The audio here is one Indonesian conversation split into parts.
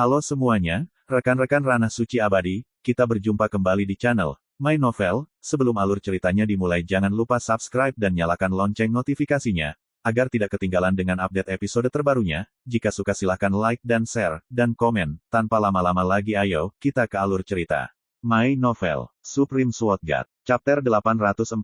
Halo semuanya, rekan-rekan Ranah Suci Abadi, kita berjumpa kembali di channel My Novel. Sebelum alur ceritanya dimulai jangan lupa subscribe dan nyalakan lonceng notifikasinya, agar tidak ketinggalan dengan update episode terbarunya. Jika suka silahkan like dan share, dan komen. Tanpa lama-lama lagi ayo, kita ke alur cerita. My Novel, Supreme Sword God, Chapter 845.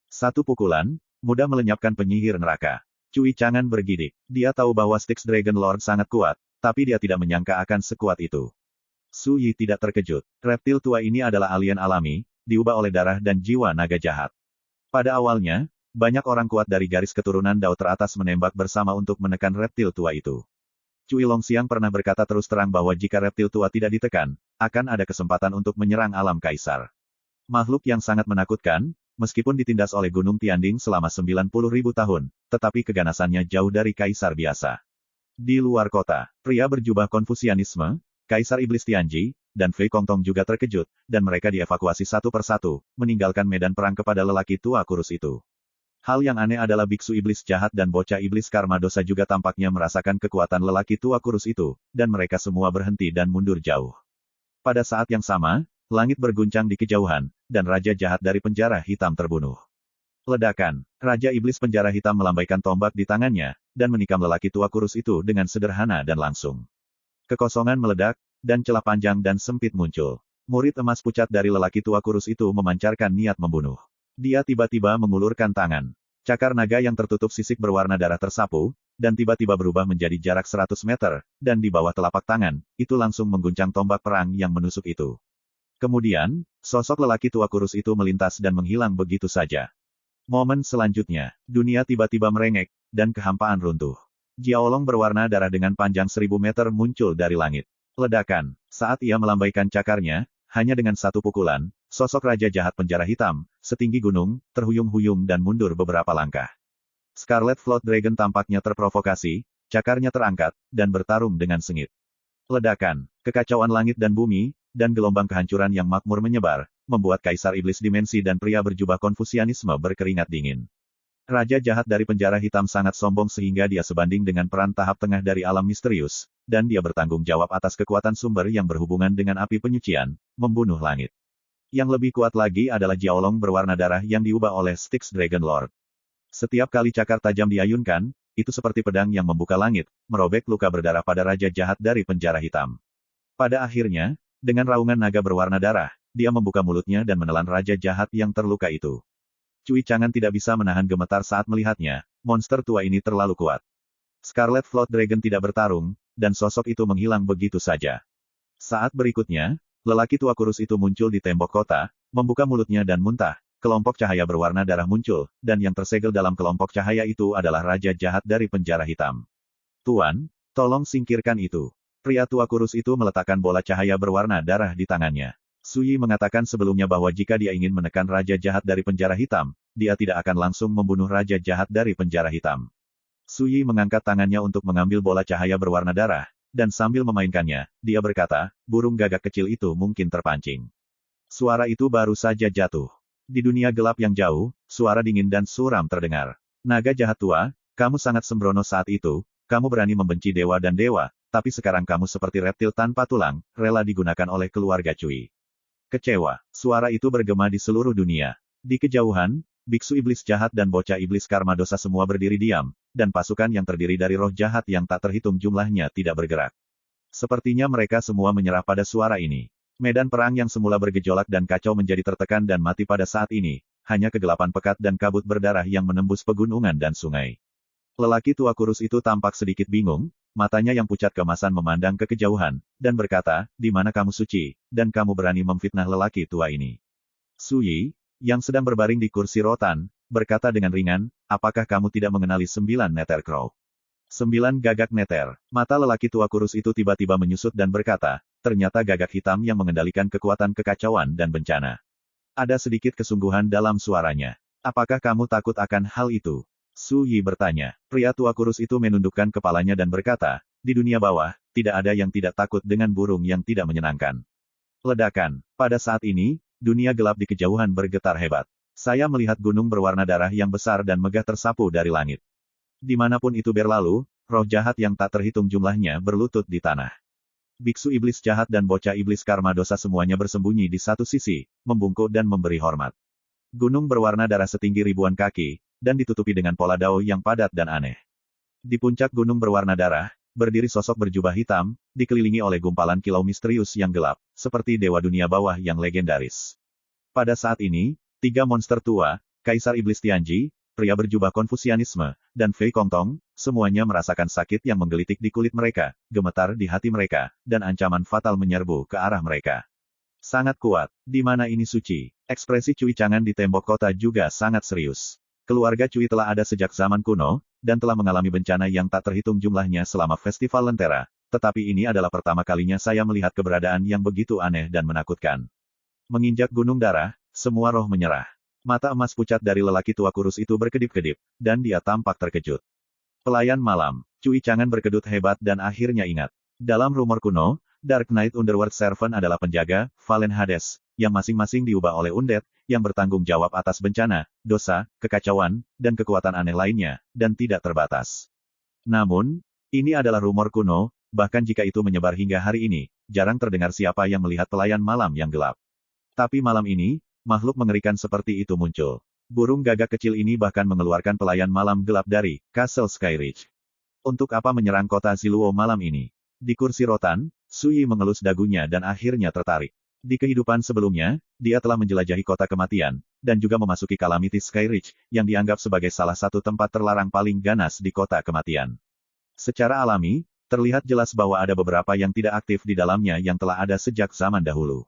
Satu pukulan, mudah melenyapkan penyihir neraka. Cui Chang'an bergidik. Dia tahu bahwa Styx Dragon Lord sangat kuat, tapi dia tidak menyangka akan sekuat itu. Su Yi tidak terkejut. Reptil tua ini adalah alien alami, diubah oleh darah dan jiwa naga jahat. Pada awalnya, banyak orang kuat dari garis keturunan Dao teratas menembak bersama untuk menekan reptil tua itu. Cui Longxiang pernah berkata terus terang bahwa jika reptil tua tidak ditekan, akan ada kesempatan untuk menyerang alam kaisar. Makhluk yang sangat menakutkan, meskipun ditindas oleh Gunung Tianding selama 90.000 tahun, tetapi keganasannya jauh dari kaisar biasa. Di luar kota, pria berjubah Konfusianisme, Kaisar Iblis Tianji, dan Fei Kongtong juga terkejut, dan mereka dievakuasi satu persatu, meninggalkan medan perang kepada lelaki tua kurus itu. Hal yang aneh adalah biksu iblis jahat dan bocah iblis karma dosa juga tampaknya merasakan kekuatan lelaki tua kurus itu, dan mereka semua berhenti dan mundur jauh. Pada saat yang sama, langit berguncang di kejauhan, dan Raja Jahat dari Penjara Hitam terbunuh. Ledakan, Raja Iblis Penjara Hitam melambaikan tombak di tangannya, dan menikam lelaki tua kurus itu dengan sederhana dan langsung. Kekosongan meledak, dan celah panjang dan sempit muncul. Murid emas pucat dari lelaki tua kurus itu memancarkan niat membunuh. Dia tiba-tiba mengulurkan tangan. Cakar naga yang tertutup sisik berwarna darah tersapu, dan tiba-tiba berubah menjadi jarak 100 meter, dan di bawah telapak tangan, itu langsung mengguncang tombak perang yang menusuk itu. Kemudian, sosok lelaki tua kurus itu melintas dan menghilang begitu saja. Momen selanjutnya, dunia tiba-tiba merengek, dan kehampaan runtuh. Jiaolong berwarna darah dengan panjang 1000 meter muncul dari langit. Ledakan, saat ia melambaikan cakarnya, hanya dengan satu pukulan, sosok Raja Jahat Penjara Hitam, setinggi gunung, terhuyung-huyung dan mundur beberapa langkah. Scarlet Flood Dragon tampaknya terprovokasi, cakarnya terangkat, dan bertarung dengan sengit. Ledakan, kekacauan langit dan bumi, dan gelombang kehancuran yang makmur menyebar, membuat Kaisar Iblis Dimensi dan pria berjubah Konfusianisme berkeringat dingin. Raja Jahat dari Penjara Hitam sangat sombong sehingga dia sebanding dengan peran tahap tengah dari alam misterius, dan dia bertanggung jawab atas kekuatan sumber yang berhubungan dengan api penyucian, membunuh langit. Yang lebih kuat lagi adalah Jiaolong berwarna darah yang diubah oleh Styx Dragon Lord. Setiap kali cakar tajam diayunkan, itu seperti pedang yang membuka langit, merobek luka berdarah pada Raja Jahat dari Penjara Hitam. Pada akhirnya, dengan raungan naga berwarna darah, dia membuka mulutnya dan menelan Raja Jahat yang terluka itu. Cui Chang'an tidak bisa menahan gemetar saat melihatnya, monster tua ini terlalu kuat. Scarlet Flood Dragon tidak bertarung, dan sosok itu menghilang begitu saja. Saat berikutnya, lelaki tua kurus itu muncul di tembok kota, membuka mulutnya dan muntah, kelompok cahaya berwarna darah muncul, dan yang tersegel dalam kelompok cahaya itu adalah Raja Jahat dari Penjara Hitam. Tuan, tolong singkirkan itu. Pria tua kurus itu meletakkan bola cahaya berwarna darah di tangannya. Su Yi mengatakan sebelumnya bahwa jika dia ingin menekan Raja Jahat dari Penjara Hitam, dia tidak akan langsung membunuh Raja Jahat dari Penjara Hitam. Su Yi mengangkat tangannya untuk mengambil bola cahaya berwarna darah, dan sambil memainkannya, dia berkata, burung gagak kecil itu mungkin terpancing. Suara itu baru saja jatuh. Di dunia gelap yang jauh, suara dingin dan suram terdengar. Naga jahat tua, kamu sangat sembrono saat itu, kamu berani membenci dewa dan dewa, tapi sekarang kamu seperti reptil tanpa tulang, rela digunakan oleh keluarga Cui. Kecewa, suara itu bergema di seluruh dunia. Di kejauhan, biksu iblis jahat dan bocah iblis karma dosa semua berdiri diam, dan pasukan yang terdiri dari roh jahat yang tak terhitung jumlahnya tidak bergerak. Sepertinya mereka semua menyerah pada suara ini. Medan perang yang semula bergejolak dan kacau menjadi tertekan dan mati pada saat ini, hanya kegelapan pekat dan kabut berdarah yang menembus pegunungan dan sungai. Lelaki tua kurus itu tampak sedikit bingung, matanya yang pucat keemasan memandang ke kejauhan, dan berkata, di mana kamu suci, dan kamu berani memfitnah lelaki tua ini. Su Yi, yang sedang berbaring di kursi rotan, berkata dengan ringan, apakah kamu tidak mengenali 9 neter crow? 9 gagak neter. Mata lelaki tua kurus itu tiba-tiba menyusut dan berkata, ternyata gagak hitam yang mengendalikan kekuatan kekacauan dan bencana. Ada sedikit kesungguhan dalam suaranya. Apakah kamu takut akan hal itu? Su Yi bertanya. Pria tua kurus itu menundukkan kepalanya dan berkata, di dunia bawah, tidak ada yang tidak takut dengan burung yang tidak menyenangkan. Ledakan. Pada saat ini, dunia gelap di kejauhan bergetar hebat. Saya melihat gunung berwarna darah yang besar dan megah tersapu dari langit. Dimanapun itu berlalu, roh jahat yang tak terhitung jumlahnya berlutut di tanah. biksu iblis jahat dan bocah iblis karma dosa semuanya bersembunyi di satu sisi, membungkuk dan memberi hormat. Gunung berwarna darah setinggi ribuan kaki, dan ditutupi dengan pola dao yang padat dan aneh. Di puncak gunung berwarna darah, berdiri sosok berjubah hitam, dikelilingi oleh gumpalan kilau misterius yang gelap, seperti dewa dunia bawah yang legendaris. Pada saat ini, 3 monster tua, Kaisar Iblis Tianji, pria berjubah Konfusianisme, dan Fei Kongtong, semuanya merasakan sakit yang menggelitik di kulit mereka, gemetar di hati mereka, dan ancaman fatal menyerbu ke arah mereka. Sangat kuat. Di mana ini suci? Ekspresi Cui Chang'an di tembok kota juga sangat serius. Keluarga Cui telah ada sejak zaman kuno, dan telah mengalami bencana yang tak terhitung jumlahnya selama festival Lentera, tetapi ini adalah pertama kalinya saya melihat keberadaan yang begitu aneh dan menakutkan. Menginjak gunung darah, semua roh menyerah. Mata emas pucat dari lelaki tua kurus itu berkedip-kedip, dan dia tampak terkejut. Pelayan malam, Cui Chang'an berkedut hebat dan akhirnya ingat. Dalam rumor kuno, Dark Knight Underworld Servant adalah penjaga, Valen Hades, yang masing-masing diubah oleh undead, yang bertanggung jawab atas bencana, dosa, kekacauan, dan kekuatan aneh lainnya, dan tidak terbatas. Namun, ini adalah rumor kuno, bahkan jika itu menyebar hingga hari ini, jarang terdengar siapa yang melihat pelayan malam yang gelap. Tapi malam ini, makhluk mengerikan seperti itu muncul. Burung gagak kecil ini bahkan mengeluarkan pelayan malam gelap dari Castle Skyridge. Untuk apa menyerang kota Ziluo malam ini? Di kursi rotan, Sui mengelus dagunya dan akhirnya tertarik. Di kehidupan sebelumnya, dia telah menjelajahi kota kematian, dan juga memasuki Calamity Skyridge, yang dianggap sebagai salah satu tempat terlarang paling ganas di kota kematian. Secara alami, terlihat jelas bahwa ada beberapa yang tidak aktif di dalamnya yang telah ada sejak zaman dahulu.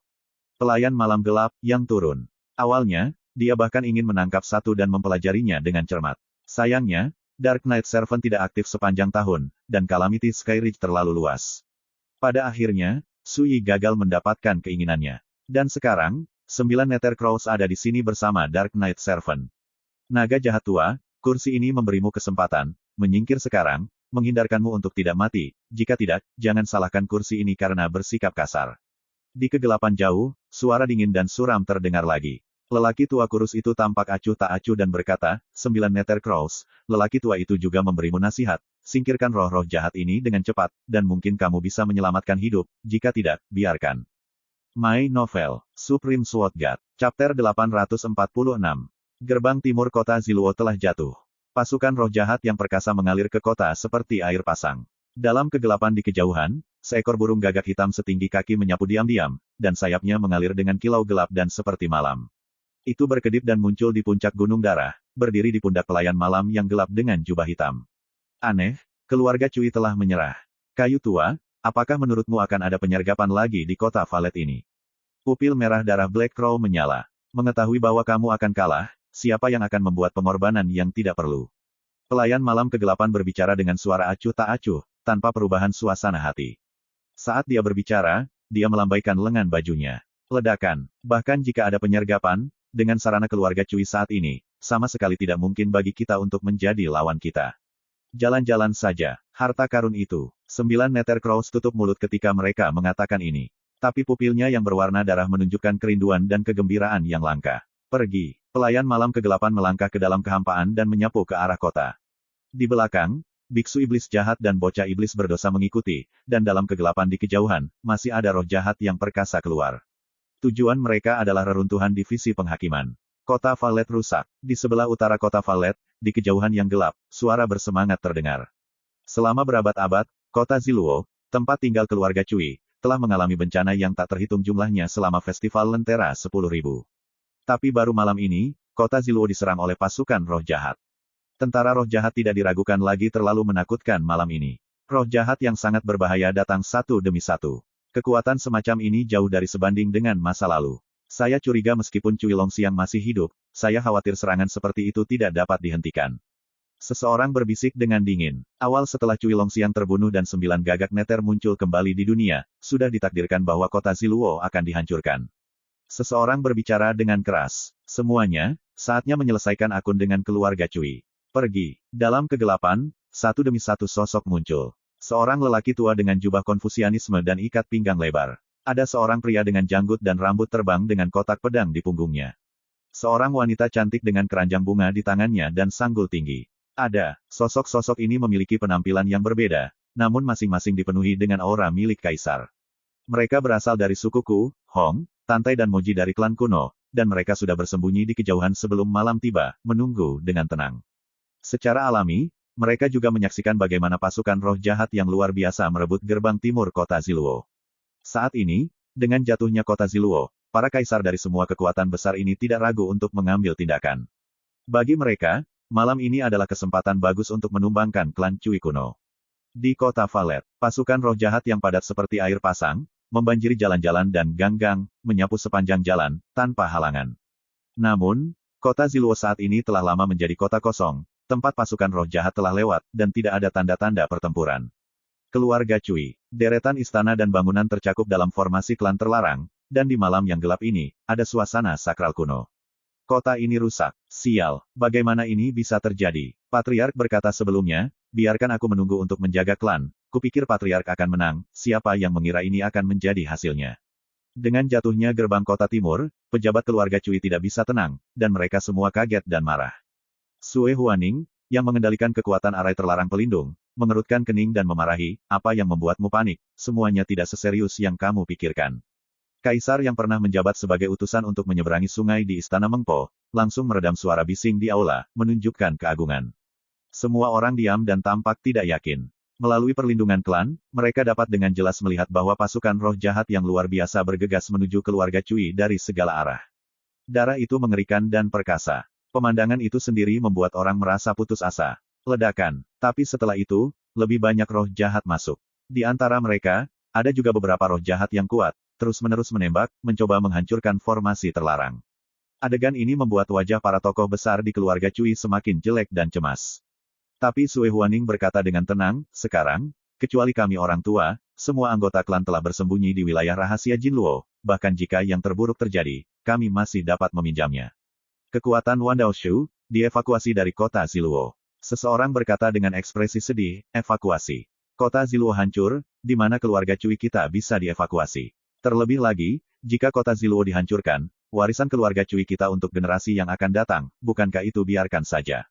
Pelayan malam gelap, yang turun. Awalnya, dia bahkan ingin menangkap satu dan mempelajarinya dengan cermat. Sayangnya, Dark Knight Servant tidak aktif sepanjang tahun, dan Calamity Skyridge terlalu luas. Pada akhirnya, Sui gagal mendapatkan keinginannya. Dan sekarang, 9 Nethercrows ada di sini bersama Dark Knight Servant. Naga jahat tua, kursi ini memberimu kesempatan, menyingkir sekarang, menghindarkanmu untuk tidak mati, jika tidak, jangan salahkan kursi ini karena bersikap kasar. Di kegelapan jauh, suara dingin dan suram terdengar lagi. Lelaki tua kurus itu tampak acuh tak acuh dan berkata, 9 Nethercrows, lelaki tua itu juga memberimu nasihat, singkirkan roh-roh jahat ini dengan cepat, dan mungkin kamu bisa menyelamatkan hidup, jika tidak, biarkan. My Novel, Supreme Sword God, Chapter 846. Gerbang timur kota Ziluo telah jatuh. Pasukan roh jahat yang perkasa mengalir ke kota seperti air pasang. Dalam kegelapan di kejauhan, seekor burung gagak hitam setinggi kaki menyapu diam-diam, dan sayapnya mengalir dengan kilau gelap dan seperti malam. Itu berkedip dan muncul di puncak gunung darah, berdiri di pundak pelayan malam yang gelap dengan jubah hitam. Aneh, keluarga Cui telah menyerah. Kayu tua, apakah menurutmu akan ada penyergapan lagi di kota Valet ini? Pupil merah darah Black Crow menyala. Mengetahui bahwa kamu akan kalah, siapa yang akan membuat pengorbanan yang tidak perlu? Pelayan malam kegelapan berbicara dengan suara acuh tak acuh, tanpa perubahan suasana hati. Saat dia berbicara, dia melambaikan lengan bajunya. Ledakan. Bahkan jika ada penyergapan, dengan sarana keluarga Cui saat ini, sama sekali tidak mungkin bagi kita untuk menjadi lawan kita. Jalan-jalan saja. Harta karun itu. 9 Nethercrows tutup mulut ketika mereka mengatakan ini. Tapi pupilnya yang berwarna darah menunjukkan kerinduan dan kegembiraan yang langka. Pergi. Pelayan malam kegelapan melangkah ke dalam kehampaan dan menyapu ke arah kota. Di belakang, biksu iblis jahat dan bocah iblis berdosa mengikuti, dan dalam kegelapan di kejauhan, masih ada roh jahat yang perkasa keluar. Tujuan mereka adalah reruntuhan divisi penghakiman. Kota Valet rusak. Di sebelah utara kota Valet, di kejauhan yang gelap, suara bersemangat terdengar. Selama berabad-abad, kota Ziluo, tempat tinggal keluarga Cui, telah mengalami bencana yang tak terhitung jumlahnya selama festival Lentera 10.000. Tapi baru malam ini, kota Ziluo diserang oleh pasukan roh jahat. Tentara roh jahat tidak diragukan lagi terlalu menakutkan malam ini. Roh jahat yang sangat berbahaya datang satu demi satu. Kekuatan semacam ini jauh dari sebanding dengan masa lalu. Saya curiga meskipun Cui Longxiang masih hidup, saya khawatir serangan seperti itu tidak dapat dihentikan. Seseorang berbisik dengan dingin. Awal setelah Cui Longxiang terbunuh dan 9 gagak neter muncul kembali di dunia, sudah ditakdirkan bahwa kota Ziluo akan dihancurkan. Seseorang berbicara dengan keras. Semuanya, saatnya menyelesaikan akun dengan keluarga Cui. Pergi. Dalam kegelapan, satu demi satu sosok muncul. Seorang lelaki tua dengan jubah Konfusianisme dan ikat pinggang lebar. Ada seorang pria dengan janggut dan rambut terbang dengan kotak pedang di punggungnya. Seorang wanita cantik dengan keranjang bunga di tangannya dan sanggul tinggi. Ada, sosok-sosok ini memiliki penampilan yang berbeda, namun masing-masing dipenuhi dengan aura milik kaisar. Mereka berasal dari suku Ku, Hong, Tantai dan Moji dari klan kuno, dan mereka sudah bersembunyi di kejauhan sebelum malam tiba, menunggu dengan tenang. Secara alami, mereka juga menyaksikan bagaimana pasukan roh jahat yang luar biasa merebut gerbang timur kota Ziluo. Saat ini, dengan jatuhnya kota Ziluo, para kaisar dari semua kekuatan besar ini tidak ragu untuk mengambil tindakan. Bagi mereka, malam ini adalah kesempatan bagus untuk menumbangkan klan Cui kuno. Di kota Valet, pasukan roh jahat yang padat seperti air pasang, membanjiri jalan-jalan dan gang-gang, menyapu sepanjang jalan, tanpa halangan. Namun, kota Ziluo saat ini telah lama menjadi kota kosong, tempat pasukan roh jahat telah lewat, dan tidak ada tanda-tanda pertempuran. Keluarga Cui, deretan istana dan bangunan tercakup dalam formasi klan terlarang, dan di malam yang gelap ini, ada suasana sakral kuno. Kota ini rusak. Sial, bagaimana ini bisa terjadi? Patriark berkata sebelumnya, biarkan aku menunggu untuk menjaga klan. Kupikir Patriark akan menang, siapa yang mengira ini akan menjadi hasilnya. Dengan jatuhnya gerbang kota timur, pejabat keluarga Cui tidak bisa tenang, dan mereka semua kaget dan marah. Sue Huaning, yang mengendalikan kekuatan arai terlarang pelindung, mengerutkan kening dan memarahi, apa yang membuatmu panik, semuanya tidak seserius yang kamu pikirkan. Kaisar yang pernah menjabat sebagai utusan untuk menyeberangi sungai di Istana Mengpo, langsung meredam suara bising di aula, menunjukkan keagungan. Semua orang diam dan tampak tidak yakin. Melalui perlindungan klan, mereka dapat dengan jelas melihat bahwa pasukan roh jahat yang luar biasa bergegas menuju keluarga Cui dari segala arah. Darah itu mengerikan dan perkasa. Pemandangan itu sendiri membuat orang merasa putus asa. Ledakan. Tapi setelah itu, lebih banyak roh jahat masuk. Di antara mereka, ada juga beberapa roh jahat yang kuat, terus-menerus menembak, mencoba menghancurkan formasi terlarang. Adegan ini membuat wajah para tokoh besar di keluarga Cui semakin jelek dan cemas. Tapi Sue Huaning berkata dengan tenang, sekarang, kecuali kami orang tua, semua anggota klan telah bersembunyi di wilayah rahasia Jinluo, bahkan jika yang terburuk terjadi, kami masih dapat meminjamnya. Kekuatan Wan Daoshu, dievakuasi dari kota Ziluo. Seseorang berkata dengan ekspresi sedih, evakuasi. Kota Ziluo hancur, di mana keluarga Cui kita bisa dievakuasi. Terlebih lagi, jika kota Ziluo dihancurkan, warisan keluarga Cui kita untuk generasi yang akan datang, bukankah itu biarkan saja?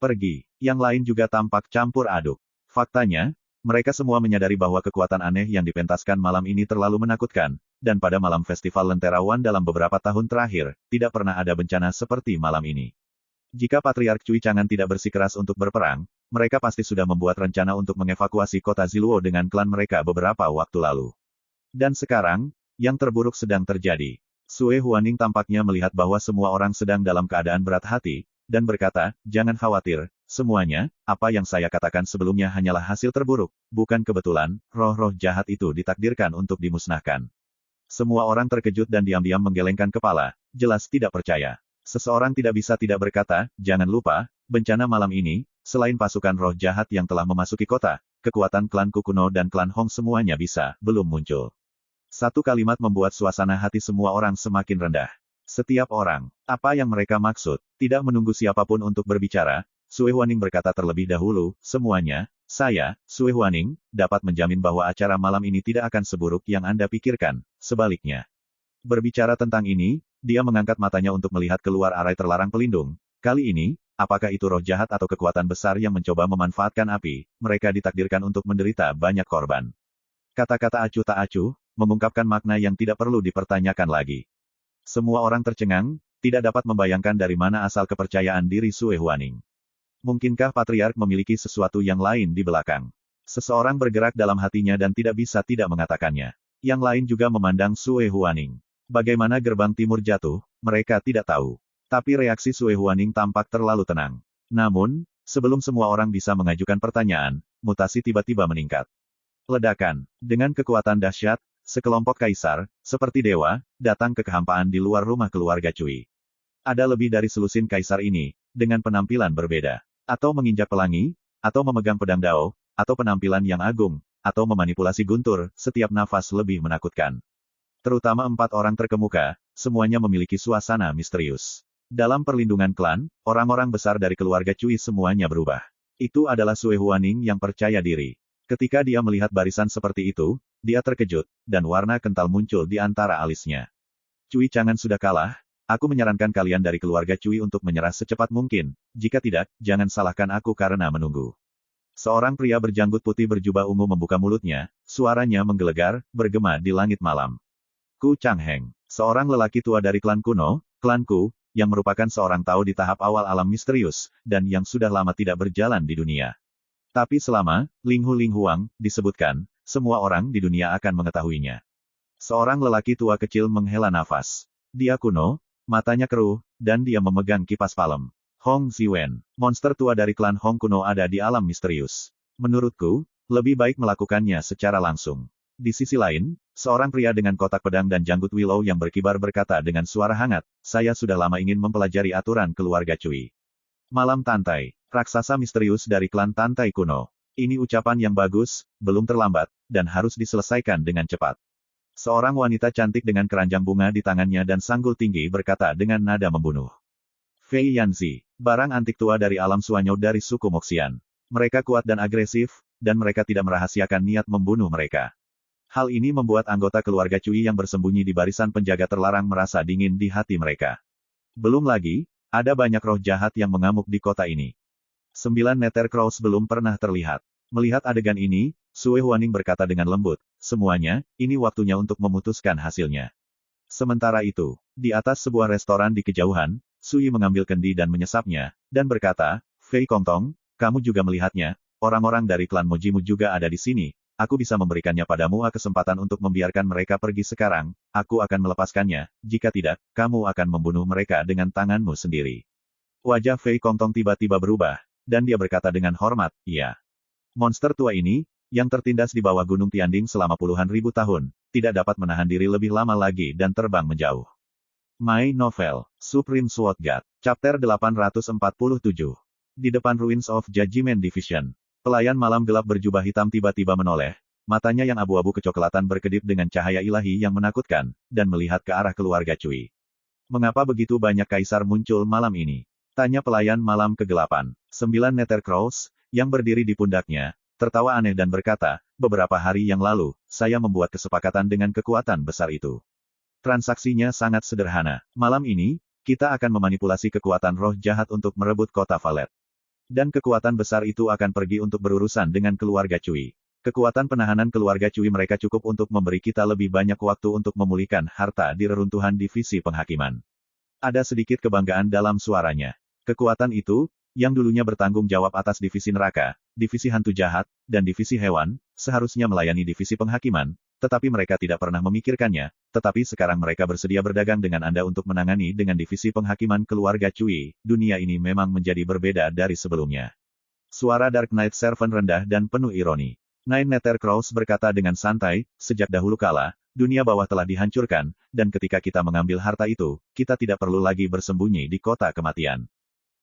Pergi. Yang lain juga tampak campur aduk. Faktanya, mereka semua menyadari bahwa kekuatan aneh yang dipentaskan malam ini terlalu menakutkan, dan pada malam festival Lentera Wan dalam beberapa tahun terakhir, tidak pernah ada bencana seperti malam ini. Jika Patriark Cui Chang'an tidak bersikeras untuk berperang, mereka pasti sudah membuat rencana untuk mengevakuasi kota Ziluo dengan klan mereka beberapa waktu lalu. Dan sekarang, yang terburuk sedang terjadi. Sue Huaning tampaknya melihat bahwa semua orang sedang dalam keadaan berat hati, dan berkata, jangan khawatir, semuanya, apa yang saya katakan sebelumnya hanyalah hasil terburuk, bukan kebetulan, roh-roh jahat itu ditakdirkan untuk dimusnahkan. Semua orang terkejut dan diam-diam menggelengkan kepala, jelas tidak percaya. Seseorang tidak bisa tidak berkata, jangan lupa, bencana malam ini, selain pasukan roh jahat yang telah memasuki kota, kekuatan klan kuno dan klan Hong semuanya bisa, belum muncul. Satu kalimat membuat suasana hati semua orang semakin rendah. Setiap orang, apa yang mereka maksud, tidak menunggu siapapun untuk berbicara, Sue Huaning berkata terlebih dahulu, semuanya, saya, Sue Huaning, dapat menjamin bahwa acara malam ini tidak akan seburuk yang Anda pikirkan, sebaliknya. Berbicara tentang ini, dia mengangkat matanya untuk melihat keluar arai terlarang pelindung. Kali ini, apakah itu roh jahat atau kekuatan besar yang mencoba memanfaatkan api, mereka ditakdirkan untuk menderita banyak korban. Kata-kata acuh tak acuh, mengungkapkan makna yang tidak perlu dipertanyakan lagi. Semua orang tercengang, tidak dapat membayangkan dari mana asal kepercayaan diri Sue Huaning. Mungkinkah Patriark memiliki sesuatu yang lain di belakang? Seseorang bergerak dalam hatinya dan tidak bisa tidak mengatakannya. Yang lain juga memandang Sue Huaning. Bagaimana gerbang timur jatuh, mereka tidak tahu. Tapi reaksi Sue Huaning tampak terlalu tenang. Namun, sebelum semua orang bisa mengajukan pertanyaan, mutasi tiba-tiba meningkat. Ledakan. Dengan kekuatan dahsyat, sekelompok kaisar, seperti dewa, datang ke kehampaan di luar rumah keluarga Cui. Ada lebih dari selusin kaisar ini, dengan penampilan berbeda. Atau menginjak pelangi, atau memegang pedang dao, atau penampilan yang agung, atau memanipulasi guntur, setiap nafas lebih menakutkan. Terutama 4 orang terkemuka, semuanya memiliki suasana misterius. Dalam perlindungan klan, orang-orang besar dari keluarga Cui semuanya berubah. Itu adalah Sue Huaning yang percaya diri. Ketika dia melihat barisan seperti itu, dia terkejut, dan warna kental muncul di antara alisnya. Cui Chang'an sudah kalah, aku menyarankan kalian dari keluarga Cui untuk menyerah secepat mungkin, jika tidak, jangan salahkan aku karena menunggu. Seorang pria berjanggut putih berjubah ungu membuka mulutnya, suaranya menggelegar, bergema di langit malam. Ku Changheng, seorang lelaki tua dari klan kuno, klanku, yang merupakan seorang Tao di tahap awal alam misterius, dan yang sudah lama tidak berjalan di dunia. Tapi selama Ling Huang disebutkan, semua orang di dunia akan mengetahuinya. Seorang lelaki tua kecil menghela nafas. Dia kuno, matanya keruh, dan dia memegang kipas palem. Hong Ziwen, monster tua dari klan Hong kuno ada di alam misterius. Menurutku, lebih baik melakukannya secara langsung. Di sisi lain, seorang pria dengan kotak pedang dan janggut Willow yang berkibar berkata dengan suara hangat, saya sudah lama ingin mempelajari aturan keluarga Cui. Malam Tantai, raksasa misterius dari klan Tantai kuno. Ini ucapan yang bagus, belum terlambat, dan harus diselesaikan dengan cepat. Seorang wanita cantik dengan keranjang bunga di tangannya dan sanggul tinggi berkata dengan nada membunuh. Fei Yanzi, barang antik tua dari alam Suanyo dari suku Moxian. Mereka kuat dan agresif, dan mereka tidak merahasiakan niat membunuh mereka. Hal ini membuat anggota keluarga Cui yang bersembunyi di barisan penjaga terlarang merasa dingin di hati mereka. Belum lagi, ada banyak roh jahat yang mengamuk di kota ini. 9 Nether Crows belum pernah terlihat. Melihat adegan ini, Sue Huaning berkata dengan lembut, semuanya, ini waktunya untuk memutuskan hasilnya. Sementara itu, di atas sebuah restoran di kejauhan, Sui mengambil kendi dan menyesapnya, dan berkata, Fei Kongtong, kamu juga melihatnya, orang-orang dari klan Mojimu juga ada di sini, aku bisa memberikannya padamu kesempatan untuk membiarkan mereka pergi sekarang, aku akan melepaskannya, jika tidak, kamu akan membunuh mereka dengan tanganmu sendiri. Wajah Fei Kongtong tiba-tiba berubah, dan dia berkata dengan hormat, iya. Monster tua ini, yang tertindas di bawah Gunung Tianding selama puluhan ribu tahun, tidak dapat menahan diri lebih lama lagi dan terbang menjauh. My Novel, Supreme Sword God, Chapter 847. Di depan Ruins of Judgment Division, pelayan malam gelap berjubah hitam tiba-tiba menoleh, matanya yang abu-abu kecoklatan berkedip dengan cahaya ilahi yang menakutkan, dan melihat ke arah keluarga Cui. Mengapa begitu banyak kaisar muncul malam ini? Tanya pelayan malam kegelapan. 9 Nether Crows, yang berdiri di pundaknya, tertawa aneh dan berkata, beberapa hari yang lalu, saya membuat kesepakatan dengan kekuatan besar itu. Transaksinya sangat sederhana. Malam ini, kita akan memanipulasi kekuatan roh jahat untuk merebut kota Valet. Dan kekuatan besar itu akan pergi untuk berurusan dengan keluarga Cui. Kekuatan penahanan keluarga Cui mereka cukup untuk memberi kita lebih banyak waktu untuk memulihkan harta di reruntuhan divisi penghakiman. Ada sedikit kebanggaan dalam suaranya. Kekuatan itu, yang dulunya bertanggung jawab atas divisi neraka, divisi hantu jahat, dan divisi hewan, seharusnya melayani divisi penghakiman, tetapi mereka tidak pernah memikirkannya, tetapi sekarang mereka bersedia berdagang dengan Anda untuk menangani dengan divisi penghakiman keluarga Cui, dunia ini memang menjadi berbeda dari sebelumnya. Suara Dark Knight Servant rendah dan penuh ironi. Nine Nether Crows berkata dengan santai, sejak dahulu kala, dunia bawah telah dihancurkan, dan ketika kita mengambil harta itu, kita tidak perlu lagi bersembunyi di kota kematian.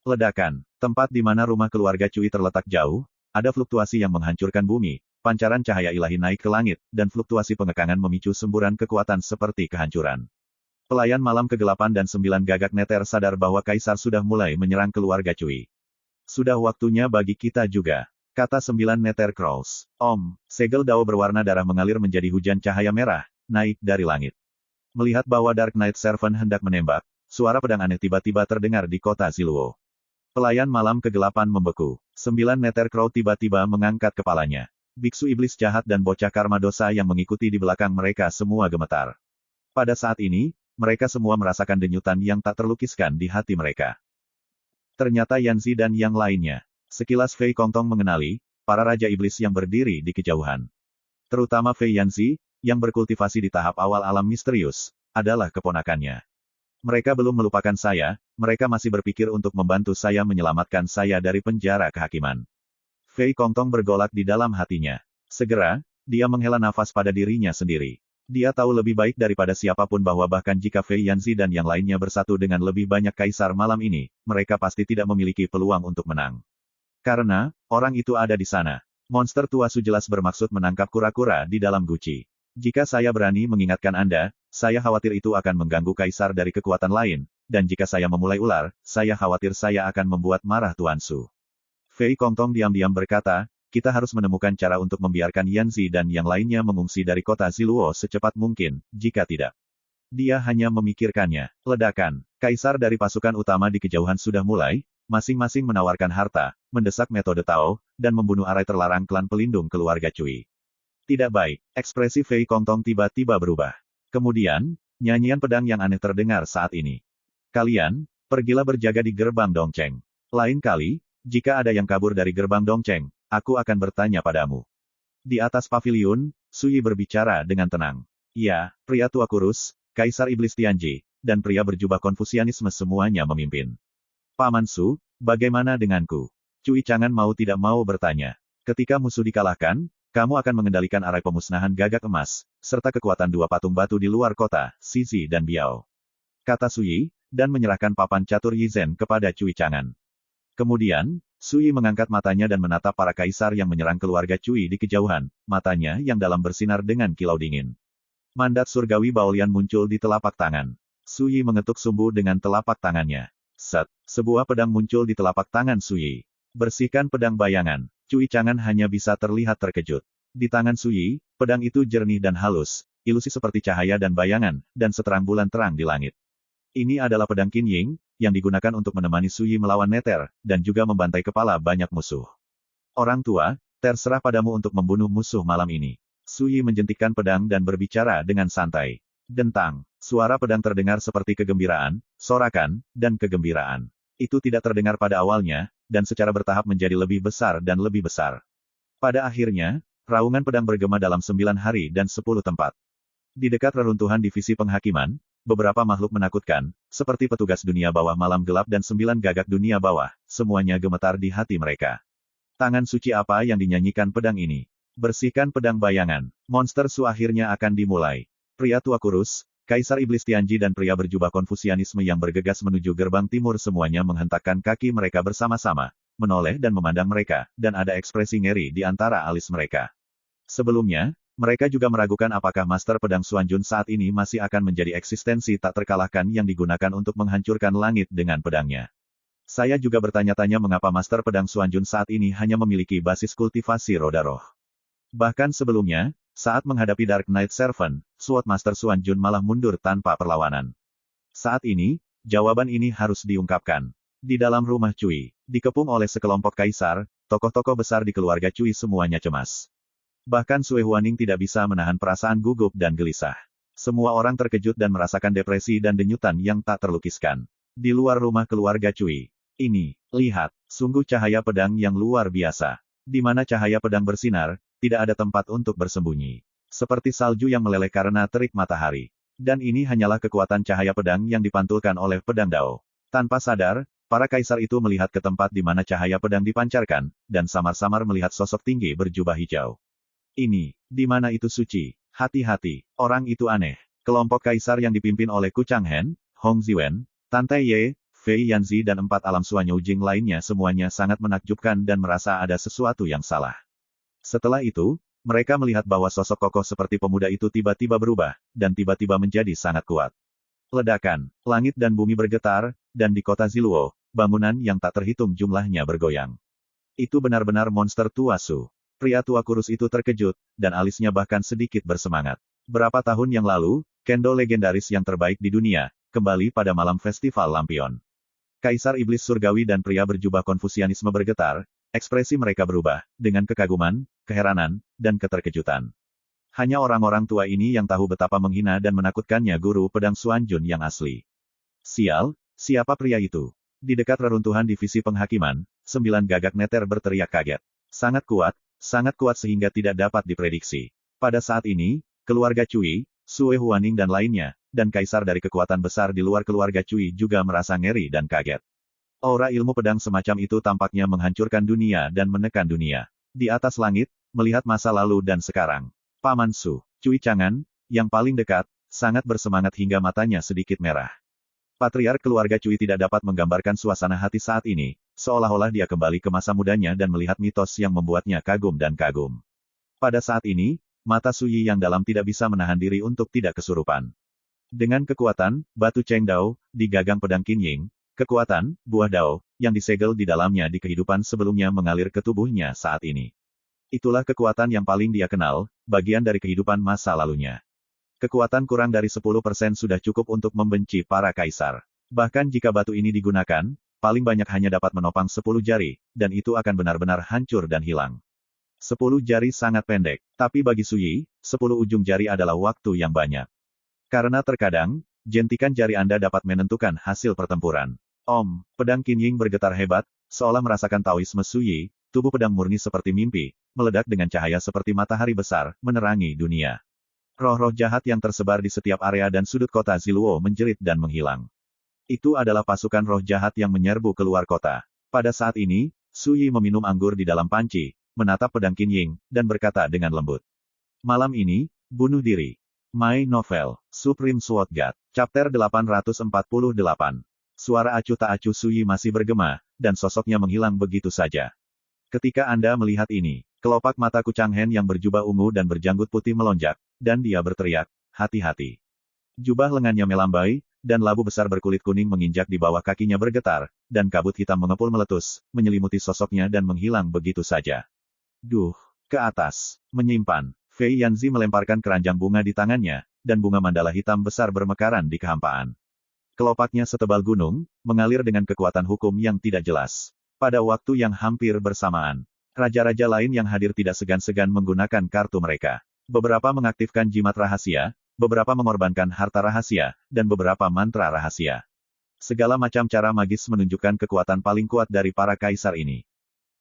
Ledakan, tempat di mana rumah keluarga Cui terletak jauh, ada fluktuasi yang menghancurkan bumi, pancaran cahaya ilahi naik ke langit, dan fluktuasi pengekangan memicu semburan kekuatan seperti kehancuran. Pelayan malam kegelapan dan 9 gagak neter sadar bahwa Kaisar sudah mulai menyerang keluarga Cui. Sudah waktunya bagi kita juga, kata 9 Nether Crows. Segel dao berwarna darah mengalir menjadi hujan cahaya merah, naik dari langit. Melihat bahwa Dark Knight Servant hendak menembak, suara pedang aneh tiba-tiba terdengar di kota Ziluo. Pelayan malam kegelapan membeku. 9 Nether Crow tiba-tiba mengangkat kepalanya. Biksu iblis jahat dan bocah karma dosa yang mengikuti di belakang mereka semua gemetar. Pada saat ini, mereka semua merasakan denyutan yang tak terlukiskan di hati mereka. Ternyata Yanzi dan yang lainnya. Sekilas Fei Kongtong mengenali, para raja iblis yang berdiri di kejauhan. Terutama Fei Yanzi, yang berkultivasi di tahap awal alam misterius, adalah keponakannya. Mereka belum melupakan saya, mereka masih berpikir untuk membantu saya menyelamatkan saya dari penjara kehakiman. Fei Kongtong bergolak di dalam hatinya. Segera, dia menghela nafas pada dirinya sendiri. Dia tahu lebih baik daripada siapapun bahwa bahkan jika Fei Yanzi dan yang lainnya bersatu dengan lebih banyak kaisar malam ini, mereka pasti tidak memiliki peluang untuk menang. Karena, orang itu ada di sana. Monster tua Su jelas bermaksud menangkap kura-kura di dalam guci. Jika saya berani mengingatkan Anda, saya khawatir itu akan mengganggu kaisar dari kekuatan lain, dan jika saya memulai ular, saya khawatir saya akan membuat marah Tuan Su. Fei Kongtong diam-diam berkata, kita harus menemukan cara untuk membiarkan Yanzi dan yang lainnya mengungsi dari kota Ziluo secepat mungkin, jika tidak. Dia hanya memikirkannya. Ledakan. Kaisar dari pasukan utama di kejauhan sudah mulai, masing-masing menawarkan harta, mendesak metode Tao, dan membunuh arai terlarang klan pelindung keluarga Cui. Tidak baik, ekspresi Fei Kongtong tiba-tiba berubah. Kemudian, nyanyian pedang yang aneh terdengar saat ini. Kalian, pergilah berjaga di gerbang Dongcheng. Lain kali, jika ada yang kabur dari gerbang Dongcheng, aku akan bertanya padamu. Di atas paviliun, Sui berbicara dengan tenang. Ya, pria tua kurus, Kaisar Iblis Tianji, dan pria berjubah Konfusianisme semuanya memimpin. Paman Su, bagaimana denganku? Cui Chang'an mau tidak mau bertanya. Ketika musuh dikalahkan, kamu akan mengendalikan arai pemusnahan gagak emas, serta kekuatan dua patung batu di luar kota, Zizi dan Biao. Kata Sui, dan menyerahkan papan catur Yizhen kepada Cui Chang'an. Kemudian, Sui mengangkat matanya dan menatap para kaisar yang menyerang keluarga Cui di kejauhan, matanya yang dalam bersinar dengan kilau dingin. Mandat surgawi Baolian muncul di telapak tangan. Sui mengetuk sumbu dengan telapak tangannya. Set, sebuah pedang muncul di telapak tangan Sui. Bersihkan pedang bayangan. Cui Chang'an hanya bisa terlihat terkejut. Di tangan Sui, pedang itu jernih dan halus, ilusi seperti cahaya dan bayangan, dan seterang bulan terang di langit. Ini adalah pedang Qin Ying, yang digunakan untuk menemani Sui melawan Neter, dan juga membantai kepala banyak musuh. Orang tua, terserah padamu untuk membunuh musuh malam ini. Sui menjentikkan pedang dan berbicara dengan santai. Dentang, suara pedang terdengar seperti kegembiraan, sorakan, dan kegembiraan. Itu tidak terdengar pada awalnya, dan secara bertahap menjadi lebih besar dan lebih besar. Pada akhirnya, raungan pedang bergema dalam 9 hari dan 10 tempat. Di dekat reruntuhan divisi penghakiman, beberapa makhluk menakutkan, seperti petugas dunia bawah malam gelap dan 9 gagak dunia bawah, semuanya gemetar di hati mereka. Tangan suci apa yang dinyanyikan pedang ini? Bersihkan pedang bayangan. Monster Su akhirnya akan dimulai. Pria tua kurus, Kaisar Iblis Tianji dan pria berjubah Konfusianisme yang bergegas menuju gerbang timur semuanya menghentakkan kaki mereka bersama-sama, menoleh dan memandang mereka, dan ada ekspresi ngeri di antara alis mereka. Sebelumnya, mereka juga meragukan apakah Master Pedang Xuanjun saat ini masih akan menjadi eksistensi tak terkalahkan yang digunakan untuk menghancurkan langit dengan pedangnya. Saya juga bertanya-tanya mengapa Master Pedang Xuanjun saat ini hanya memiliki basis kultivasi roda roh. Bahkan sebelumnya, saat menghadapi Dark Knight Servant, Sword Master Xuanjun malah mundur tanpa perlawanan. Saat ini, jawaban ini harus diungkapkan. Di dalam rumah Cui, dikepung oleh sekelompok kaisar, tokoh-tokoh besar di keluarga Cui semuanya cemas. Bahkan Sui Huaning tidak bisa menahan perasaan gugup dan gelisah. Semua orang terkejut dan merasakan depresi dan denyutan yang tak terlukiskan. Di luar rumah keluarga Cui. Ini, lihat, sungguh cahaya pedang yang luar biasa. Di mana cahaya pedang bersinar, tidak ada tempat untuk bersembunyi. Seperti salju yang meleleh karena terik matahari. Dan ini hanyalah kekuatan cahaya pedang yang dipantulkan oleh pedang Dao. Tanpa sadar, para kaisar itu melihat ke tempat di mana cahaya pedang dipancarkan, dan samar-samar melihat sosok tinggi berjubah hijau. Ini, di mana itu suci? Hati-hati, orang itu aneh. Kelompok kaisar yang dipimpin oleh Ku Changhen, Hong Ziwen, Tan Tai Ye, Fei Yanzi dan 4 alam Suanyo Jing lainnya semuanya sangat menakjubkan dan merasa ada sesuatu yang salah. Setelah itu, mereka melihat bahwa sosok kokoh seperti pemuda itu tiba-tiba berubah, dan tiba-tiba menjadi sangat kuat. Ledakan, langit dan bumi bergetar, dan di kota Ziluo, bangunan yang tak terhitung jumlahnya bergoyang. Itu benar-benar monster tua Su. Pria tua kurus itu terkejut, dan alisnya bahkan sedikit bersemangat. Berapa tahun yang lalu, kendo legendaris yang terbaik di dunia, kembali pada malam festival lampion. Kaisar Iblis Surgawi dan pria berjubah Konfusianisme bergetar, ekspresi mereka berubah, dengan kekaguman, keheranan, dan keterkejutan. Hanya orang-orang tua ini yang tahu betapa menghina dan menakutkannya guru pedang Xuanjun yang asli. Sial, siapa pria itu? Di dekat reruntuhan divisi penghakiman, 9 gagak neter berteriak kaget. Sangat kuat sehingga tidak dapat diprediksi. Pada saat ini, keluarga Cui, Sui Huaning dan lainnya, dan kaisar dari kekuatan besar di luar keluarga Cui juga merasa ngeri dan kaget. Aura ilmu pedang semacam itu tampaknya menghancurkan dunia dan menekan dunia. Di atas langit, melihat masa lalu dan sekarang. Paman Su, Cui Chang'an, yang paling dekat, sangat bersemangat hingga matanya sedikit merah. Patriark keluarga Cui tidak dapat menggambarkan suasana hati saat ini, seolah-olah dia kembali ke masa mudanya dan melihat mitos yang membuatnya kagum dan kagum. Pada saat ini, mata Sui yang dalam tidak bisa menahan diri untuk tidak kesurupan. Dengan kekuatan, batu Cheng Dao, di gagang pedang Qin Ying, kekuatan, buah Dao, yang disegel di dalamnya di kehidupan sebelumnya mengalir ke tubuhnya saat ini. Itulah kekuatan yang paling dia kenal, bagian dari kehidupan masa lalunya. Kekuatan kurang dari 10% sudah cukup untuk membenci para kaisar. Bahkan jika batu ini digunakan, paling banyak hanya dapat menopang 10 jari, dan itu akan benar-benar hancur dan hilang. 10 jari sangat pendek, tapi bagi Suyi, 10 ujung jari adalah waktu yang banyak. Karena terkadang, jentikan jari Anda dapat menentukan hasil pertempuran. Om, pedang Qin Ying bergetar hebat, seolah merasakan Taoisme Suyi, tubuh pedang murni seperti mimpi, meledak dengan cahaya seperti matahari besar, menerangi dunia. Roh-roh jahat yang tersebar di setiap area dan sudut kota Ziluo menjerit dan menghilang. Itu adalah pasukan roh jahat yang menyerbu keluar kota. Pada saat ini, Suyi meminum anggur di dalam panci, menatap pedang Qin Ying, dan berkata dengan lembut. Malam ini, bunuh diri. My Novel, Supreme Sword God, Chapter 848. Suara acuh tak acuh Suyi masih bergema, dan sosoknya menghilang begitu saja. Ketika Anda melihat ini, kelopak mata Kuchang Hen yang berjubah ungu dan berjanggut putih melonjak, dan dia berteriak, hati-hati. Jubah lengannya melambai, dan labu besar berkulit kuning menginjak di bawah kakinya bergetar, dan kabut hitam mengepul meletus, menyelimuti sosoknya dan menghilang begitu saja. Duh, ke atas, menyimpan. Fei Yanzi melemparkan keranjang bunga di tangannya, dan bunga mandala hitam besar bermekaran di kehampaan. Kelopaknya setebal gunung, mengalir dengan kekuatan hukum yang tidak jelas. Pada waktu yang hampir bersamaan, raja-raja lain yang hadir tidak segan-segan menggunakan kartu mereka. Beberapa mengaktifkan jimat rahasia, beberapa mengorbankan harta rahasia, dan beberapa mantra rahasia. Segala macam cara magis menunjukkan kekuatan paling kuat dari para kaisar ini.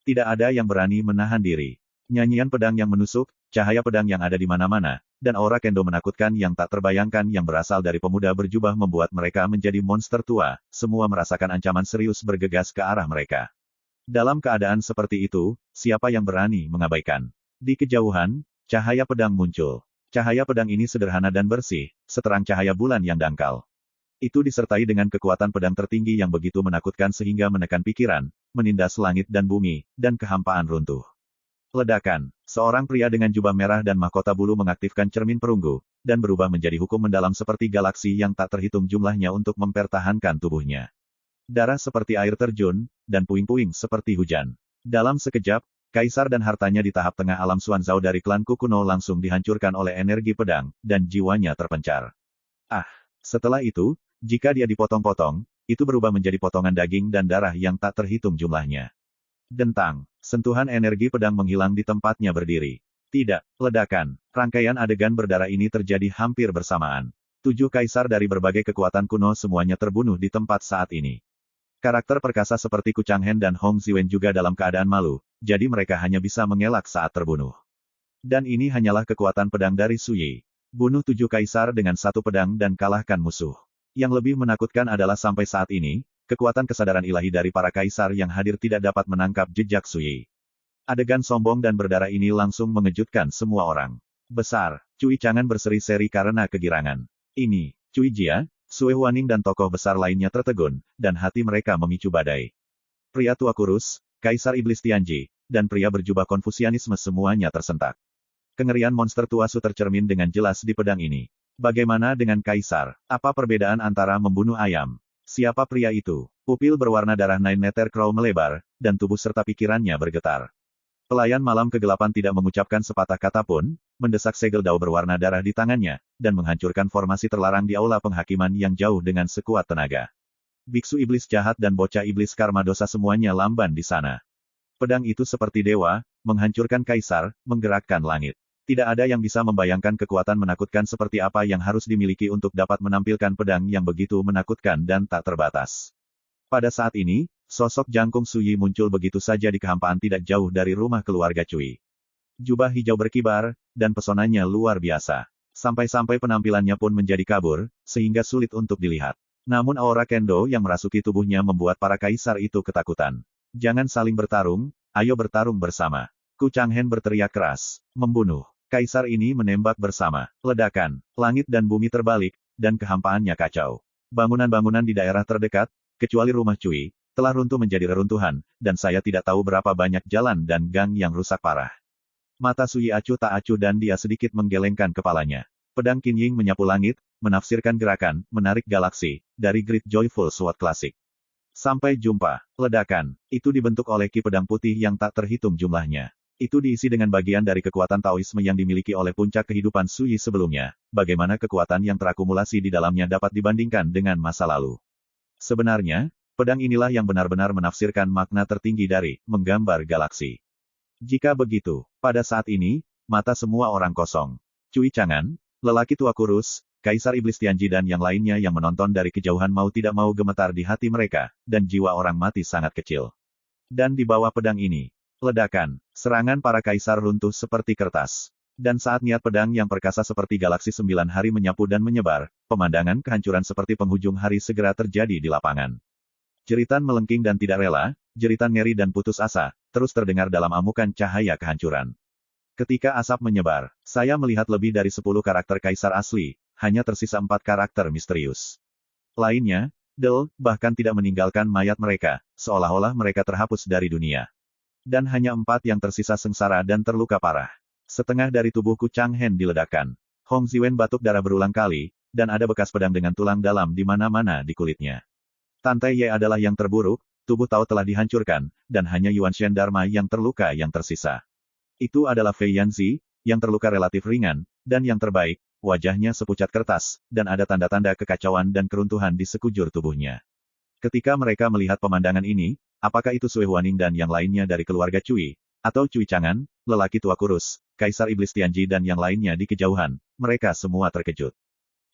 Tidak ada yang berani menahan diri. Nyanyian pedang yang menusuk, cahaya pedang yang ada di mana-mana, dan aura kendo menakutkan yang tak terbayangkan yang berasal dari pemuda berjubah membuat mereka menjadi monster tua, semua merasakan ancaman serius bergegas ke arah mereka. Dalam keadaan seperti itu, siapa yang berani mengabaikan? Di kejauhan, cahaya pedang muncul. Cahaya pedang ini sederhana dan bersih, seterang cahaya bulan yang dangkal. Itu disertai dengan kekuatan pedang tertinggi yang begitu menakutkan sehingga menekan pikiran, menindas langit dan bumi, dan kehampaan runtuh. Ledakan. Seorang pria dengan jubah merah dan mahkota bulu mengaktifkan cermin perunggu, dan berubah menjadi hukum mendalam seperti galaksi yang tak terhitung jumlahnya untuk mempertahankan tubuhnya. Darah seperti air terjun, dan puing-puing seperti hujan. Dalam sekejap, kaisar dan hartanya di tahap tengah alam Xuanzhao dari klan Kukuno langsung dihancurkan oleh energi pedang, dan jiwanya terpencar. Ah! Setelah itu, jika dia dipotong-potong, itu berubah menjadi potongan daging dan darah yang tak terhitung jumlahnya. Dentang, sentuhan energi pedang menghilang di tempatnya berdiri. Tidak, ledakan. Rangkaian adegan berdarah ini terjadi hampir bersamaan. 7 kaisar dari berbagai kekuatan kuno semuanya terbunuh di tempat saat ini. Karakter perkasa seperti Kuchang Hen dan Hong Ziwen juga dalam keadaan malu, jadi mereka hanya bisa mengelak saat terbunuh. Dan ini hanyalah kekuatan pedang dari Suyi. Bunuh 7 kaisar dengan 1 pedang dan kalahkan musuh. Yang lebih menakutkan adalah sampai saat ini, kekuatan kesadaran ilahi dari para kaisar yang hadir tidak dapat menangkap jejak Suyi. Adegan sombong dan berdarah ini langsung mengejutkan semua orang. Besar, Cui Chang'an berseri-seri karena kegirangan. Ini, Cui Jia, Sue Huaning dan tokoh besar lainnya tertegun, dan hati mereka memicu badai. Pria tua kurus, Kaisar Iblis Tianji, dan pria berjubah Konfusianisme semuanya tersentak. Kengerian monster tua Su tercermin dengan jelas di pedang ini. Bagaimana dengan Kaisar? Apa perbedaan antara membunuh ayam? Siapa pria itu? Pupil berwarna darah Nine Nether Crow melebar, dan tubuh serta pikirannya bergetar. Pelayan malam kegelapan tidak mengucapkan sepatah kata pun, mendesak segel dao berwarna darah di tangannya, dan menghancurkan formasi terlarang di aula penghakiman yang jauh dengan sekuat tenaga. Biksu iblis jahat dan bocah iblis karma dosa semuanya lamban di sana. Pedang itu seperti dewa, menghancurkan kaisar, menggerakkan langit. Tidak ada yang bisa membayangkan kekuatan menakutkan seperti apa yang harus dimiliki untuk dapat menampilkan pedang yang begitu menakutkan dan tak terbatas. Pada saat ini, sosok Jangkung Suyi muncul begitu saja di kehampaan tidak jauh dari rumah keluarga Cui. Jubah hijau berkibar, dan pesonanya luar biasa. Sampai-sampai penampilannya pun menjadi kabur, sehingga sulit untuk dilihat. Namun aura kendo yang merasuki tubuhnya membuat para kaisar itu ketakutan. Jangan saling bertarung, ayo bertarung bersama. Kuchang Hen berteriak keras. Membunuh. Kaisar ini menembak bersama. Ledakan. Langit dan bumi terbalik, dan kehampaannya kacau. Bangunan-bangunan di daerah terdekat, kecuali rumah Cui, telah runtuh menjadi reruntuhan, dan saya tidak tahu berapa banyak jalan dan gang yang rusak parah. Mata Suyi acuh tak acuh dan dia sedikit menggelengkan kepalanya. Pedang Qin Ying menyapu langit, menafsirkan gerakan, menarik galaksi, dari Great Joyful Sword Classic. Sampai jumpa. Ledakan. Itu dibentuk oleh ki pedang putih yang tak terhitung jumlahnya. Itu diisi dengan bagian dari kekuatan Taoisme yang dimiliki oleh puncak kehidupan Suyi sebelumnya. Bagaimana kekuatan yang terakumulasi di dalamnya dapat dibandingkan dengan masa lalu? Sebenarnya, Pedang inilah yang benar-benar menafsirkan makna tertinggi dari menggambar galaksi. Jika begitu, pada saat ini, mata semua orang kosong. Cui Chang'an, lelaki tua kurus, Kaisar Iblis Tianji dan yang lainnya yang menonton dari kejauhan mau tidak mau gemetar di hati mereka, dan jiwa orang mati sangat kecil. Dan di bawah pedang ini, ledakan, serangan para kaisar runtuh seperti kertas. Dan saat niat pedang yang perkasa seperti galaksi 9 hari menyapu dan menyebar, pemandangan kehancuran seperti penghujung hari segera terjadi di lapangan. Jeritan melengking dan tidak rela, jeritan ngeri dan putus asa, terus terdengar dalam amukan cahaya kehancuran. Ketika asap menyebar, saya melihat lebih dari 10 karakter kaisar asli, hanya tersisa 4 karakter misterius. Lainnya, bahkan tidak meninggalkan mayat mereka, seolah-olah mereka terhapus dari dunia. Dan hanya 4 yang tersisa sengsara dan terluka parah. Setengah dari tubuh Ku Chang'an diledakkan. Hong Ziwen batuk darah berulang kali, dan ada bekas pedang dengan tulang dalam di mana-mana di kulitnya. Tantai Ye adalah yang terburuk, tubuh Tao telah dihancurkan, dan hanya Yuan Shen Dharma yang terluka yang tersisa. Itu adalah Fei Yanzi, yang terluka relatif ringan, dan yang terbaik, wajahnya sepucat kertas, dan ada tanda-tanda kekacauan dan keruntuhan di sekujur tubuhnya. Ketika mereka melihat pemandangan ini, apakah itu Sui Huaning dan yang lainnya dari keluarga Cui, atau Cui Chang'an, lelaki tua kurus, Kaisar Iblis Tianji dan yang lainnya di kejauhan, mereka semua terkejut.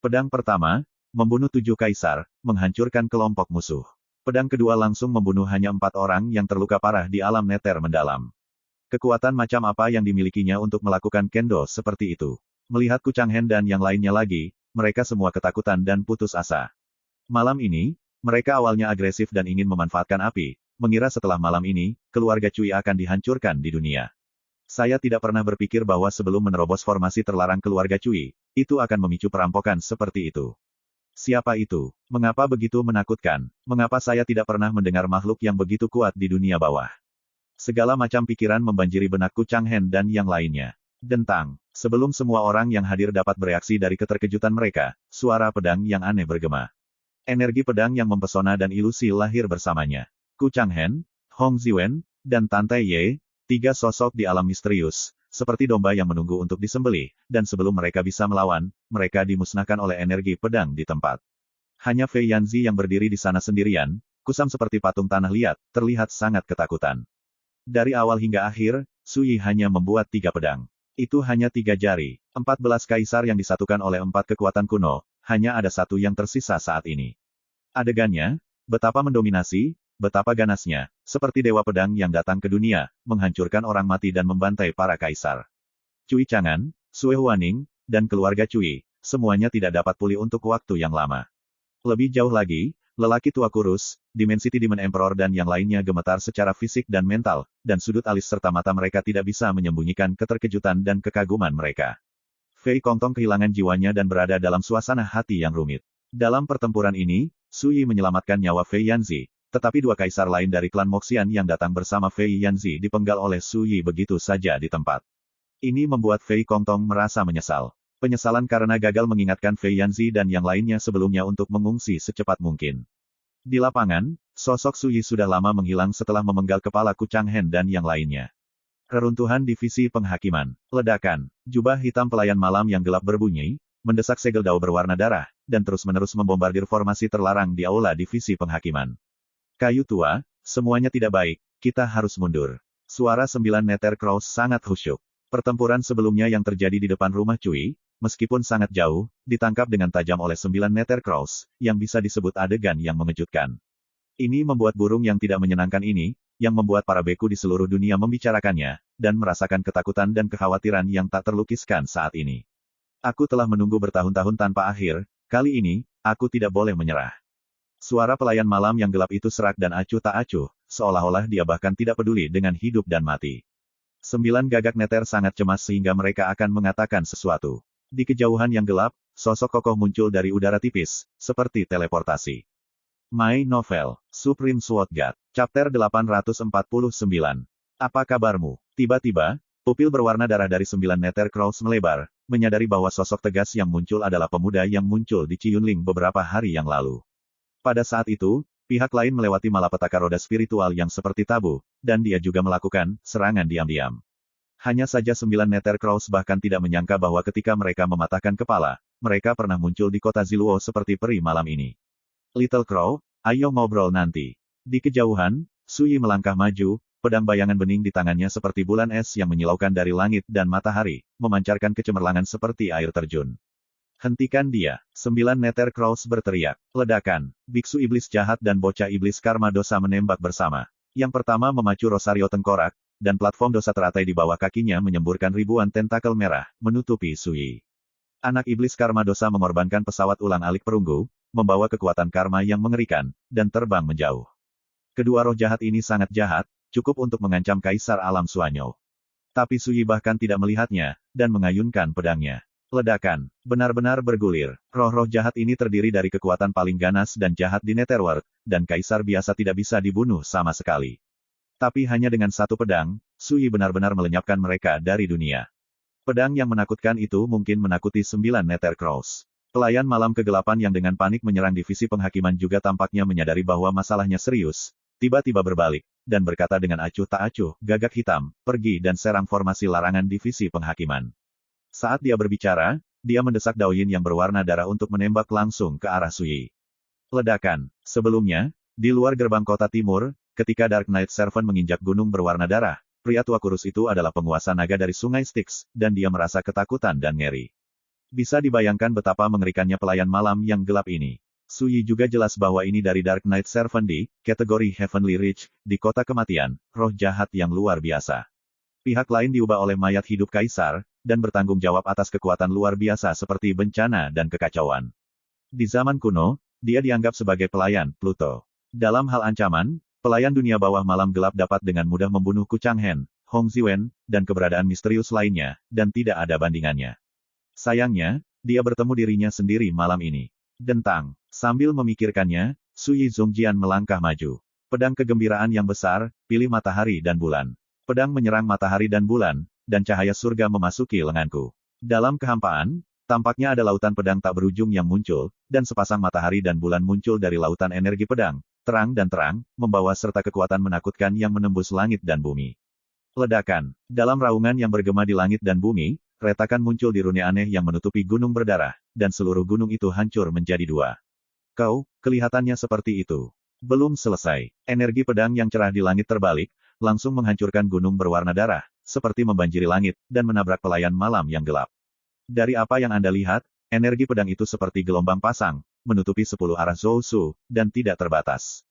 Pedang pertama, membunuh 7 kaisar, menghancurkan kelompok musuh. Pedang kedua langsung membunuh hanya 4 orang yang terluka parah di alam neter mendalam. Kekuatan macam apa yang dimilikinya untuk melakukan kendo seperti itu? Melihat Ku Chang'an dan yang lainnya lagi, mereka semua ketakutan dan putus asa. Malam ini, mereka awalnya agresif dan ingin memanfaatkan api, mengira setelah malam ini, keluarga Cui akan dihancurkan di dunia. Saya tidak pernah berpikir bahwa sebelum menerobos formasi terlarang keluarga Cui, itu akan memicu perampokan seperti itu. Siapa itu? Mengapa begitu menakutkan? Mengapa saya tidak pernah mendengar makhluk yang begitu kuat di dunia bawah? Segala macam pikiran membanjiri benak Ku Chang'an dan yang lainnya. Dentang. Sebelum semua orang yang hadir dapat bereaksi dari keterkejutan mereka, suara pedang yang aneh bergema. Energi pedang yang mempesona dan ilusi lahir bersamanya. Ku Chang'an, Hong Ziwen, dan Tantai Ye, 3 sosok di alam misterius, seperti domba yang menunggu untuk disembelih, dan sebelum mereka bisa melawan, mereka dimusnahkan oleh energi pedang di tempat. Hanya Fei Yanzi yang berdiri di sana sendirian, kusam seperti patung tanah liat, terlihat sangat ketakutan. Dari awal hingga akhir, Sui hanya membuat 3 pedang. Itu hanya 3 jari, 14 kaisar yang disatukan oleh 4 kekuatan kuno, hanya ada 1 yang tersisa saat ini. Adegannya, betapa mendominasi, betapa ganasnya, seperti dewa pedang yang datang ke dunia, menghancurkan orang mati dan membantai para kaisar. Cui Chang'an, Sui Huaning, dan keluarga Cui, semuanya tidak dapat pulih untuk waktu yang lama. Lebih jauh lagi, lelaki tua kurus, Dimensity Demon Emperor dan yang lainnya gemetar secara fisik dan mental, dan sudut alis serta mata mereka tidak bisa menyembunyikan keterkejutan dan kekaguman mereka. Fei Kongtong kehilangan jiwanya dan berada dalam suasana hati yang rumit. Dalam pertempuran ini, Sui menyelamatkan nyawa Fei Yanzi, tetapi 2 kaisar lain dari klan Moxian yang datang bersama Fei Yanzi dipenggal oleh Sui begitu saja di tempat. Ini membuat Fei Kongtong merasa menyesal. Penyesalan karena gagal mengingatkan Fei Yanzi dan yang lainnya sebelumnya untuk mengungsi secepat mungkin. Di lapangan, sosok Sui sudah lama menghilang setelah memenggal kepala Ku Chang'an dan yang lainnya. Reruntuhan divisi penghakiman, ledakan, jubah hitam pelayan malam yang gelap berbunyi, mendesak segel dao berwarna darah, dan terus-menerus membombardir formasi terlarang di aula divisi penghakiman. Kayu tua, semuanya tidak baik, kita harus mundur. Suara 9 Nether Cross sangat khusyuk. Pertempuran sebelumnya yang terjadi di depan rumah Cui, meskipun sangat jauh, ditangkap dengan tajam oleh 9 Nether Cross, yang bisa disebut adegan yang mengejutkan. Ini membuat burung yang tidak menyenangkan ini, yang membuat para beku di seluruh dunia membicarakannya, dan merasakan ketakutan dan kekhawatiran yang tak terlukiskan saat ini. Aku telah menunggu bertahun-tahun tanpa akhir, kali ini, aku tidak boleh menyerah. Suara pelayan malam yang gelap itu serak dan acuh tak acuh, seolah-olah dia bahkan tidak peduli dengan hidup dan mati. 9 gagak neter sangat cemas sehingga mereka akan mengatakan sesuatu. Di kejauhan yang gelap, sosok kokoh muncul dari udara tipis, seperti teleportasi. My Novel, Supreme Sword God, Chapter 849. Apa kabarmu? Tiba-tiba, pupil berwarna darah dari 9 Nether Cross melebar, menyadari bahwa sosok tegas yang muncul adalah pemuda yang muncul di Ciyunling beberapa hari yang lalu. Pada saat itu, pihak lain melewati malapetaka roda spiritual yang seperti tabu, dan dia juga melakukan serangan diam-diam. Hanya saja 9 Nether Cross bahkan tidak menyangka bahwa ketika mereka mematahkan kepala, mereka pernah muncul di kota Ziluo seperti peri malam ini. Little Crow, Ayo ngobrol nanti. Di kejauhan, Suyi melangkah maju, pedang bayangan bening di tangannya seperti bulan es yang menyilaukan dari langit dan matahari, memancarkan kecemerlangan seperti air terjun. Hentikan dia! 9 Nether Crows berteriak. Ledakan. Biksu iblis jahat dan bocah iblis karma dosa menembak bersama. Yang pertama memacu Rosario tengkorak, dan platform dosa teratai di bawah kakinya menyemburkan ribuan tentakel merah, menutupi Suyi. Anak iblis karma dosa mengorbankan pesawat ulang-alik perunggu, membawa kekuatan karma yang mengerikan, dan terbang menjauh. Kedua roh jahat ini sangat jahat, cukup untuk mengancam Kaisar Alam Suanyo. Tapi Suyi bahkan tidak melihatnya, dan mengayunkan pedangnya. Ledakan. Benar-benar bergulir. Roh-roh jahat ini terdiri dari kekuatan paling ganas dan jahat di Netherworld, dan Kaisar biasa tidak bisa dibunuh sama sekali. Tapi hanya dengan satu pedang, Suyi benar-benar melenyapkan mereka dari dunia. Pedang yang menakutkan itu mungkin menakuti 9 Nether Crows. Pelayan malam kegelapan yang dengan panik menyerang divisi penghakiman juga tampaknya menyadari bahwa masalahnya serius. Tiba-tiba berbalik, dan berkata dengan acuh tak acuh, gagak hitam, pergi dan serang formasi larangan divisi penghakiman. Saat dia berbicara, dia mendesak Daoyin yang berwarna darah untuk menembak langsung ke arah Suyi. Ledakan. Sebelumnya, di luar gerbang kota timur, ketika Dark Knight Servant menginjak gunung berwarna darah, pria tua kurus itu adalah penguasa naga dari sungai Styx, dan dia merasa ketakutan dan ngeri. Bisa dibayangkan betapa mengerikannya pelayan malam yang gelap ini. Suyi juga jelas bahwa ini dari Dark Knight Servant di kategori Heavenly Reach, di kota kematian, roh jahat yang luar biasa. Pihak lain diubah oleh mayat hidup Kaisar, dan bertanggung jawab atas kekuatan luar biasa seperti bencana dan kekacauan. Di zaman kuno, dia dianggap sebagai pelayan Pluto. Dalam hal ancaman, pelayan dunia bawah malam gelap dapat dengan mudah membunuh Ku Changhen, Hong Ziwen, dan keberadaan misterius lainnya, dan tidak ada bandingannya. Sayangnya, dia bertemu dirinya sendiri malam ini. Dentang. Sambil memikirkannya, Suyi Zongjian melangkah maju. Pedang kegembiraan yang besar, pilih matahari dan bulan. Pedang menyerang matahari dan bulan, dan cahaya surga memasuki lenganku. Dalam kehampaan, tampaknya ada lautan pedang tak berujung yang muncul, dan sepasang matahari dan bulan muncul dari lautan energi pedang, terang dan terang, membawa serta kekuatan menakutkan yang menembus langit dan bumi. Ledakan. Dalam raungan yang bergema di langit dan bumi, retakan muncul di rune aneh yang menutupi gunung berdarah, dan seluruh gunung itu hancur menjadi dua. Kau, kelihatannya seperti itu. Belum selesai. Energi pedang yang cerah di langit terbalik, langsung menghancurkan gunung berwarna darah, seperti membanjiri langit, dan menabrak pelayan malam yang gelap. Dari apa yang Anda lihat, energi pedang itu seperti gelombang pasang, menutupi 10 arah Zhou, dan tidak terbatas.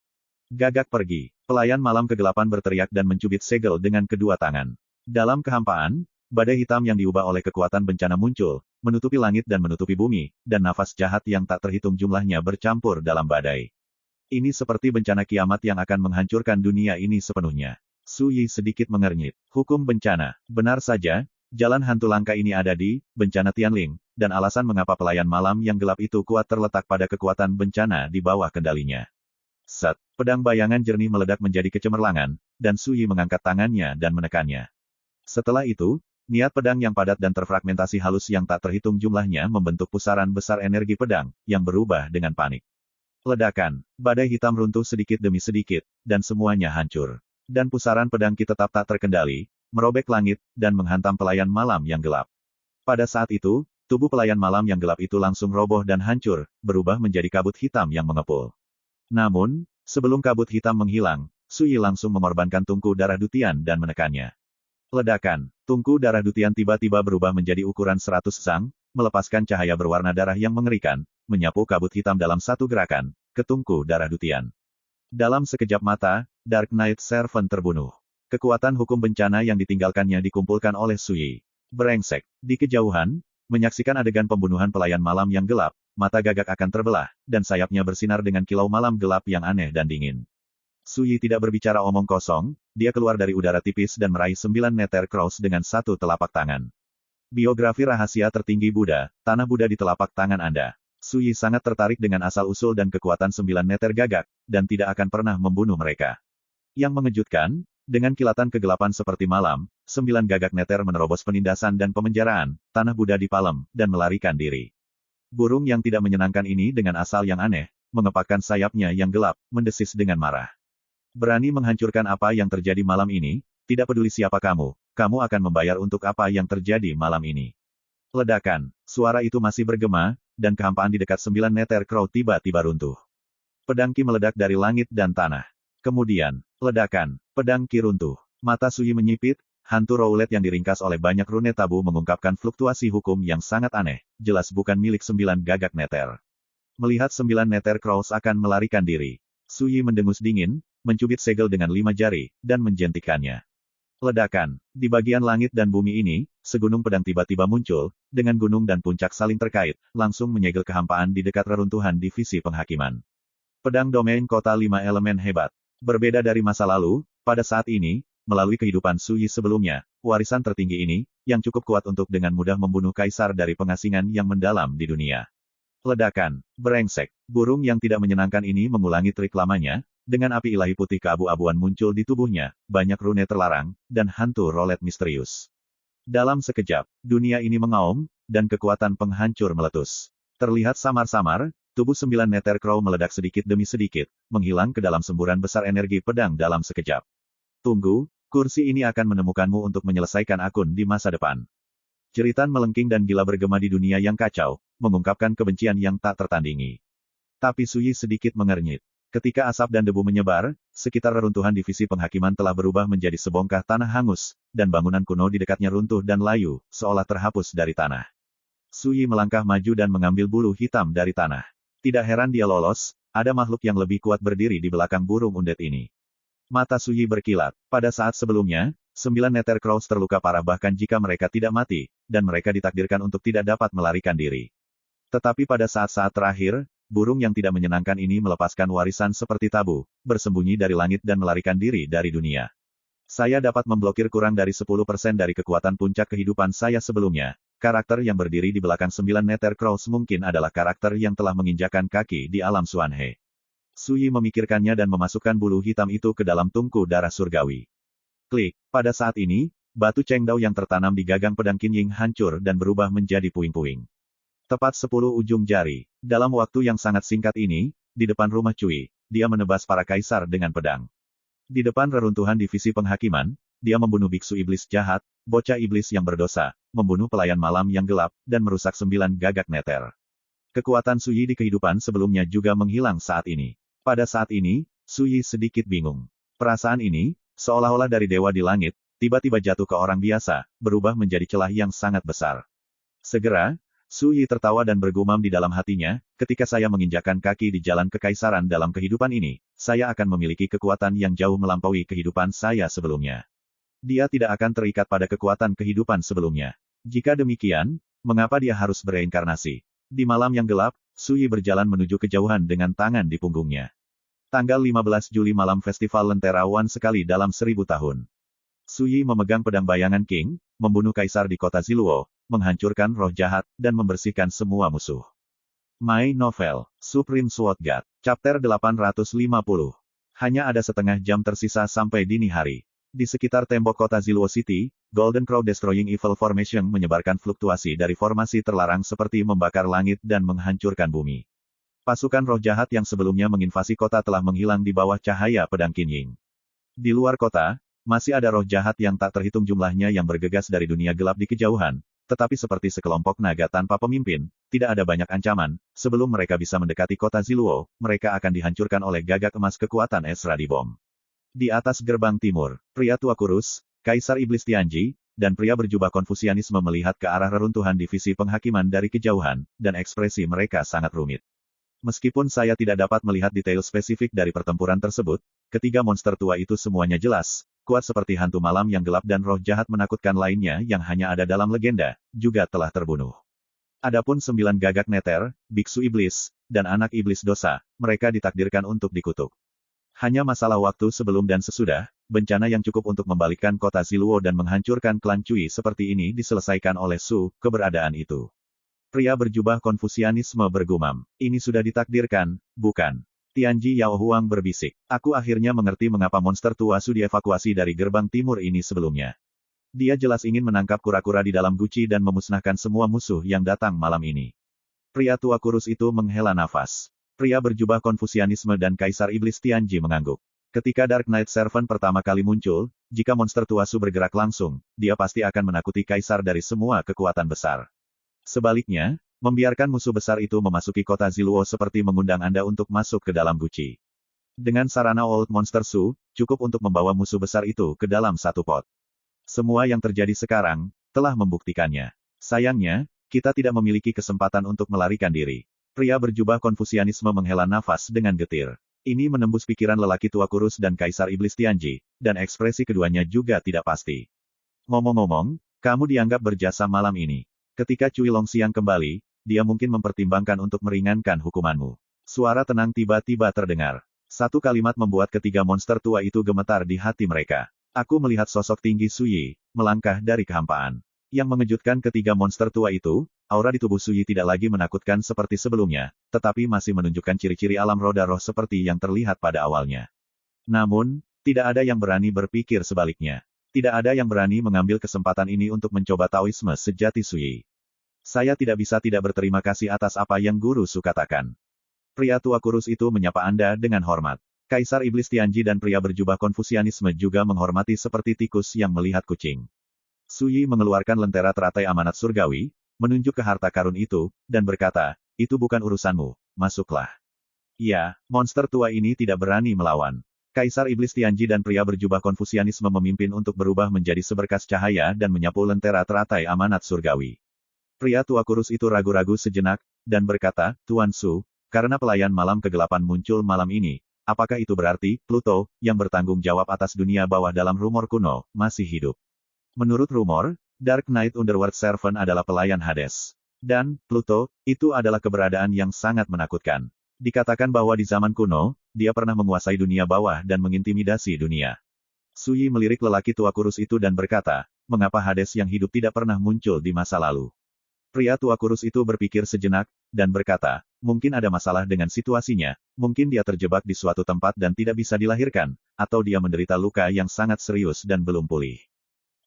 Gagak pergi. Pelayan malam kegelapan berteriak dan mencubit segel dengan kedua tangan. Dalam kehampaan, badai hitam yang diubah oleh kekuatan bencana muncul, menutupi langit dan menutupi bumi, dan nafas jahat yang tak terhitung jumlahnya bercampur dalam badai. Ini seperti bencana kiamat yang akan menghancurkan dunia ini sepenuhnya. Suyi sedikit mengernyit. Hukum bencana. Benar saja, jalan hantu langka ini ada di bencana Tianling, dan alasan mengapa pelayan malam yang gelap itu kuat terletak pada kekuatan bencana di bawah kendalinya. Set. Pedang bayangan jernih meledak menjadi kecemerlangan, dan Suyi mengangkat tangannya dan menekannya. Setelah itu, niat pedang yang padat dan terfragmentasi halus yang tak terhitung jumlahnya membentuk pusaran besar energi pedang, yang berubah dengan panik. Ledakan. Badai hitam runtuh sedikit demi sedikit, dan semuanya hancur. Dan pusaran pedang Ki tetap tak terkendali, merobek langit, dan menghantam pelayan malam yang gelap. Pada saat itu, tubuh pelayan malam yang gelap itu langsung roboh dan hancur, berubah menjadi kabut hitam yang mengepul. Namun, sebelum kabut hitam menghilang, Suyi langsung mengorbankan tungku darah dutian dan menekannya. Ledakan. Tungku darah dutian tiba-tiba berubah menjadi ukuran 100 sang, melepaskan cahaya berwarna darah yang mengerikan, menyapu kabut hitam dalam satu gerakan, ke tungku darah dutian. Dalam sekejap mata, Dark Knight Servant terbunuh. Kekuatan hukum bencana yang ditinggalkannya dikumpulkan oleh Suyi. Brengsek. Di kejauhan, menyaksikan adegan pembunuhan pelayan malam yang gelap, mata gagak akan terbelah, dan sayapnya bersinar dengan kilau malam gelap yang aneh dan dingin. Suyi tidak berbicara omong kosong, dia keluar dari udara tipis dan meraih 9 Nether Crows dengan satu telapak tangan. Biografi rahasia tertinggi Buddha, tanah Buddha di telapak tangan Anda. Suyi sangat tertarik dengan asal-usul dan kekuatan 9 Nether gagak, dan tidak akan pernah membunuh mereka. Yang mengejutkan, dengan kilatan kegelapan seperti malam, 9 gagak Nether menerobos penindasan dan pemenjaraan, tanah Buddha di Palem, dan melarikan diri. Burung yang tidak menyenangkan ini dengan asal yang aneh, mengepakkan sayapnya yang gelap, mendesis dengan marah. Berani menghancurkan apa yang terjadi malam ini, tidak peduli siapa kamu akan membayar untuk apa yang terjadi malam ini. Ledakan. Suara itu masih bergema, dan kehampaan di dekat 9 Nether Crow tiba-tiba runtuh. Pedang Qi meledak dari langit dan tanah. Kemudian, ledakan, pedang Qi runtuh. Mata Sui menyipit, hantu roulet yang diringkas oleh banyak rune tabu mengungkapkan fluktuasi hukum yang sangat aneh, jelas bukan milik 9 gagak neter. Melihat 9 neter crows akan melarikan diri, Sui mendengus dingin, mencubit segel dengan 5 jari, dan menjentikannya. Ledakan. Di bagian langit dan bumi ini, segunung pedang tiba-tiba muncul, dengan gunung dan puncak saling terkait, langsung menyegel kehampaan di dekat reruntuhan divisi penghakiman. Pedang domain kota 5 elemen hebat. Berbeda dari masa lalu, pada saat ini, melalui kehidupan Sui sebelumnya, warisan tertinggi ini, yang cukup kuat untuk dengan mudah membunuh kaisar dari pengasingan yang mendalam di dunia. Ledakan. Brengsek. Burung yang tidak menyenangkan ini mengulangi trik lamanya, dengan api ilahi putih keabu-abuan muncul di tubuhnya, banyak rune terlarang, dan hantu rolet misterius. Dalam sekejap, dunia ini mengaum, dan kekuatan penghancur meletus. Terlihat samar-samar, tubuh 9 neter crow meledak sedikit demi sedikit, menghilang ke dalam semburan besar energi pedang dalam sekejap. Tunggu, kursi ini akan menemukanmu untuk menyelesaikan akun di masa depan. Jeritan melengking dan gila bergema di dunia yang kacau, mengungkapkan kebencian yang tak tertandingi. Tapi Sui sedikit mengernyit. Ketika asap dan debu menyebar, sekitar reruntuhan divisi penghakiman telah berubah menjadi sebongkah tanah hangus, dan bangunan kuno di dekatnya runtuh dan layu, seolah terhapus dari tanah. Sui melangkah maju dan mengambil bulu hitam dari tanah. Tidak heran dia lolos, ada makhluk yang lebih kuat berdiri di belakang burung undet ini. Mata Sui berkilat. Pada saat sebelumnya, 9 neter crows terluka parah bahkan jika mereka tidak mati, dan mereka ditakdirkan untuk tidak dapat melarikan diri. Tetapi pada saat-saat terakhir, burung yang tidak menyenangkan ini melepaskan warisan seperti tabu, bersembunyi dari langit dan melarikan diri dari dunia. Saya dapat memblokir kurang dari 10% dari kekuatan puncak kehidupan saya sebelumnya. Karakter yang berdiri di belakang 9 neter crows mungkin adalah karakter yang telah menginjakan kaki di alam Xuanhe. Sui memikirkannya dan memasukkan bulu hitam itu ke dalam tungku darah surgawi. Klik. Pada saat ini, batu Chengdao yang tertanam di gagang pedang Qin Ying hancur dan berubah menjadi puing-puing. Tepat 10 ujung jari. Dalam waktu yang sangat singkat ini, di depan rumah Cui, dia menebas para kaisar dengan pedang. Di depan reruntuhan divisi penghakiman, dia membunuh biksu iblis jahat, bocah iblis yang berdosa, membunuh pelayan malam yang gelap, dan merusak 9 gagak neter. Kekuatan Sui di kehidupan sebelumnya juga menghilang saat ini. Pada saat ini, Sui sedikit bingung. Perasaan ini, seolah-olah dari dewa di langit, tiba-tiba jatuh ke orang biasa, berubah menjadi celah yang sangat besar. Segera, Sui tertawa dan bergumam di dalam hatinya, ketika saya menginjakkan kaki di jalan kekaisaran dalam kehidupan ini, saya akan memiliki kekuatan yang jauh melampaui kehidupan saya sebelumnya. Dia tidak akan terikat pada kekuatan kehidupan sebelumnya. Jika demikian, mengapa dia harus bereinkarnasi? Di malam yang gelap, Sui berjalan menuju kejauhan dengan tangan di punggungnya. Tanggal 15 Juli malam festival Lentera Wan sekali dalam 1000 tahun. Sui memegang pedang bayangan King, membunuh kaisar di kota Ziluo, menghancurkan roh jahat, dan membersihkan semua musuh. My Novel, Supreme Sword God, Chapter 850. Hanya ada setengah jam tersisa sampai dini hari. Di sekitar tembok kota Ziluo City, Golden Crow Destroying Evil Formation menyebarkan fluktuasi dari formasi terlarang seperti membakar langit dan menghancurkan bumi. Pasukan roh jahat yang sebelumnya menginvasi kota telah menghilang di bawah cahaya pedang Qin Ying. Di luar kota, masih ada roh jahat yang tak terhitung jumlahnya yang bergegas dari dunia gelap di kejauhan, tetapi seperti sekelompok naga tanpa pemimpin, tidak ada banyak ancaman, sebelum mereka bisa mendekati kota Ziluo, mereka akan dihancurkan oleh gagak emas kekuatan Esra di bom. Di atas gerbang timur, pria tua kurus, Kaisar Iblis Tianji, dan pria berjubah Konfusianisme melihat ke arah reruntuhan divisi penghakiman dari kejauhan, dan ekspresi mereka sangat rumit. Meskipun saya tidak dapat melihat detail spesifik dari pertempuran tersebut, ketiga monster tua itu semuanya jelas, kuat seperti hantu malam yang gelap dan roh jahat menakutkan lainnya yang hanya ada dalam legenda, juga telah terbunuh. Adapun 9 gagak neter, biksu iblis, dan anak iblis dosa, mereka ditakdirkan untuk dikutuk. Hanya masalah waktu sebelum dan sesudah, bencana yang cukup untuk membalikkan kota Ziluo dan menghancurkan klan Cui seperti ini diselesaikan oleh Su, keberadaan itu. Pria berjubah Konfusianisme bergumam, ini sudah ditakdirkan, bukan? Tianji Yao Huang berbisik, aku akhirnya mengerti mengapa monster tua Su dievakuasi dari gerbang timur ini sebelumnya. Dia jelas ingin menangkap kura-kura di dalam guci dan memusnahkan semua musuh yang datang malam ini. Pria tua kurus itu menghela nafas. Pria berjubah Konfusianisme dan Kaisar Iblis Tianji mengangguk. Ketika Dark Knight Servant pertama kali muncul, jika monster tua Su bergerak langsung, dia pasti akan menakuti Kaisar dari semua kekuatan besar. Sebaliknya, Membiarkan musuh besar itu memasuki kota Ziluo seperti mengundang Anda untuk masuk ke dalam guci. Dengan sarana Old Monster Su, cukup untuk membawa musuh besar itu ke dalam satu pot. Semua yang terjadi sekarang, telah membuktikannya. Sayangnya, kita tidak memiliki kesempatan untuk melarikan diri. Pria berjubah Konfusianisme menghela nafas dengan getir. Ini menembus pikiran lelaki tua kurus dan Kaisar Iblis Tianji, dan ekspresi keduanya juga tidak pasti. Ngomong-ngomong, kamu dianggap berjasa malam ini. Ketika Cui Longxiang kembali, dia mungkin mempertimbangkan untuk meringankan hukumanmu. Suara tenang tiba-tiba terdengar. Satu kalimat membuat ketiga monster tua itu gemetar di hati mereka. Aku melihat sosok tinggi Suyi, melangkah dari kehampaan. Yang mengejutkan ketiga monster tua itu, aura di tubuh Suyi tidak lagi menakutkan seperti sebelumnya, tetapi masih menunjukkan ciri-ciri alam roda roh seperti yang terlihat pada awalnya. Namun, tidak ada yang berani berpikir sebaliknya. Tidak ada yang berani mengambil kesempatan ini untuk mencoba Taoisme sejati Suyi. Saya tidak bisa tidak berterima kasih atas apa yang Guru Su katakan. Pria tua kurus itu menyapa Anda dengan hormat. Kaisar Iblis Tianji dan pria berjubah Konfusianisme juga menghormati seperti tikus yang melihat kucing. Suyi mengeluarkan lentera teratai amanat surgawi, menunjuk ke harta karun itu, dan berkata, itu bukan urusanmu, masuklah. Ya, monster tua ini tidak berani melawan. Kaisar Iblis Tianji dan pria berjubah Konfusianisme memimpin untuk berubah menjadi seberkas cahaya dan menyapu lentera teratai amanat surgawi. Pria tua kurus itu ragu-ragu sejenak, dan berkata, Tuan Su, karena pelayan malam kegelapan muncul malam ini, apakah itu berarti, Pluto, yang bertanggung jawab atas dunia bawah dalam rumor kuno, masih hidup? Menurut rumor, Dark Knight Underworld Servant adalah pelayan Hades. Dan, Pluto, itu adalah keberadaan yang sangat menakutkan. Dikatakan bahwa di zaman kuno, dia pernah menguasai dunia bawah dan mengintimidasi dunia. Suyi melirik lelaki tua kurus itu dan berkata, mengapa Hades yang hidup tidak pernah muncul di masa lalu? Pria tua kurus itu berpikir sejenak, dan berkata, mungkin ada masalah dengan situasinya, mungkin dia terjebak di suatu tempat dan tidak bisa dilahirkan, atau dia menderita luka yang sangat serius dan belum pulih.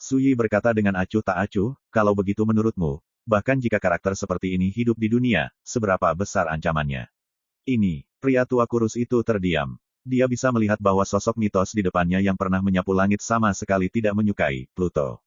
Suyi berkata dengan acuh tak acuh, kalau begitu menurutmu, bahkan jika karakter seperti ini hidup di dunia, seberapa besar ancamannya? Ini, pria tua kurus itu terdiam. Dia bisa melihat bahwa sosok mitos di depannya yang pernah menyapu langit sama sekali tidak menyukai Pluto.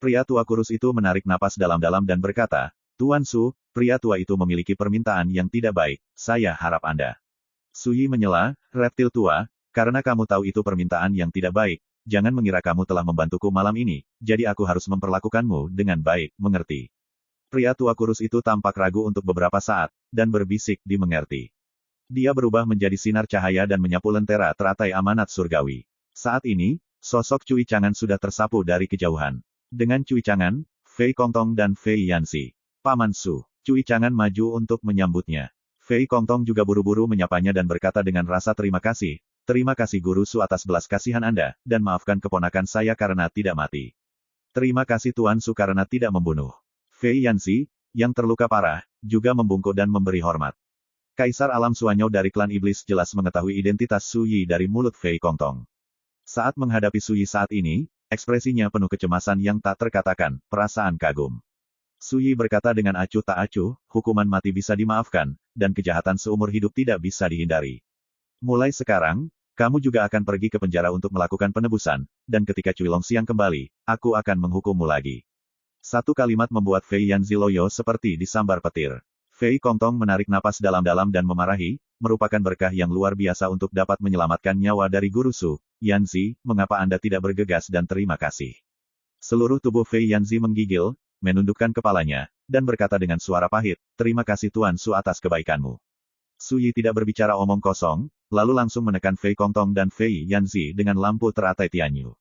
Pria tua kurus itu menarik napas dalam-dalam dan berkata, Tuan Su, pria tua itu memiliki permintaan yang tidak baik, saya harap Anda. Suyi menyela, reptil tua, karena kamu tahu itu permintaan yang tidak baik, jangan mengira kamu telah membantuku malam ini, jadi aku harus memperlakukanmu dengan baik, mengerti? Pria tua kurus itu tampak ragu untuk beberapa saat, dan berbisik dimengerti. Dia berubah menjadi sinar cahaya dan menyapu lentera teratai amanat surgawi. Saat ini, sosok Cui Chang'an sudah tersapu dari kejauhan. Dengan Cui Chang'an, Fei Kongtong dan Fei Yanxi. Paman Su. Cui Chang'an maju untuk menyambutnya. Fei Kongtong juga buru-buru menyapanya dan berkata dengan rasa terima kasih. Terima kasih Guru Su atas belas kasihan Anda, dan maafkan keponakan saya karena tidak mati. Terima kasih Tuan Su karena tidak membunuh. Fei Yanxi, yang terluka parah, juga membungkuk dan memberi hormat. Kaisar Alam Suanyou dari klan Iblis jelas mengetahui identitas Su Yi dari mulut Fei Kongtong. Saat menghadapi Su Yi saat ini, ekspresinya penuh kecemasan yang tak terkatakan, perasaan kagum. Su Yi berkata dengan acuh tak acuh, hukuman mati bisa dimaafkan, dan kejahatan seumur hidup tidak bisa dihindari. Mulai sekarang, kamu juga akan pergi ke penjara untuk melakukan penebusan, dan ketika Cui Longxiang kembali, aku akan menghukummu lagi. Satu kalimat membuat Fei Yanzi loyo seperti disambar petir. Fei Kongtong menarik napas dalam-dalam dan memarahi, merupakan berkah yang luar biasa untuk dapat menyelamatkan nyawa dari Guru Su. Yanzi, mengapa Anda tidak bergegas dan terima kasih? Seluruh tubuh Fei Yanzi menggigil, menundukkan kepalanya, dan berkata dengan suara pahit, terima kasih Tuan Su atas kebaikanmu. Su Yi tidak berbicara omong kosong, lalu langsung menekan Fei Kongtong dan Fei Yanzi dengan lampu teratai Tianyu.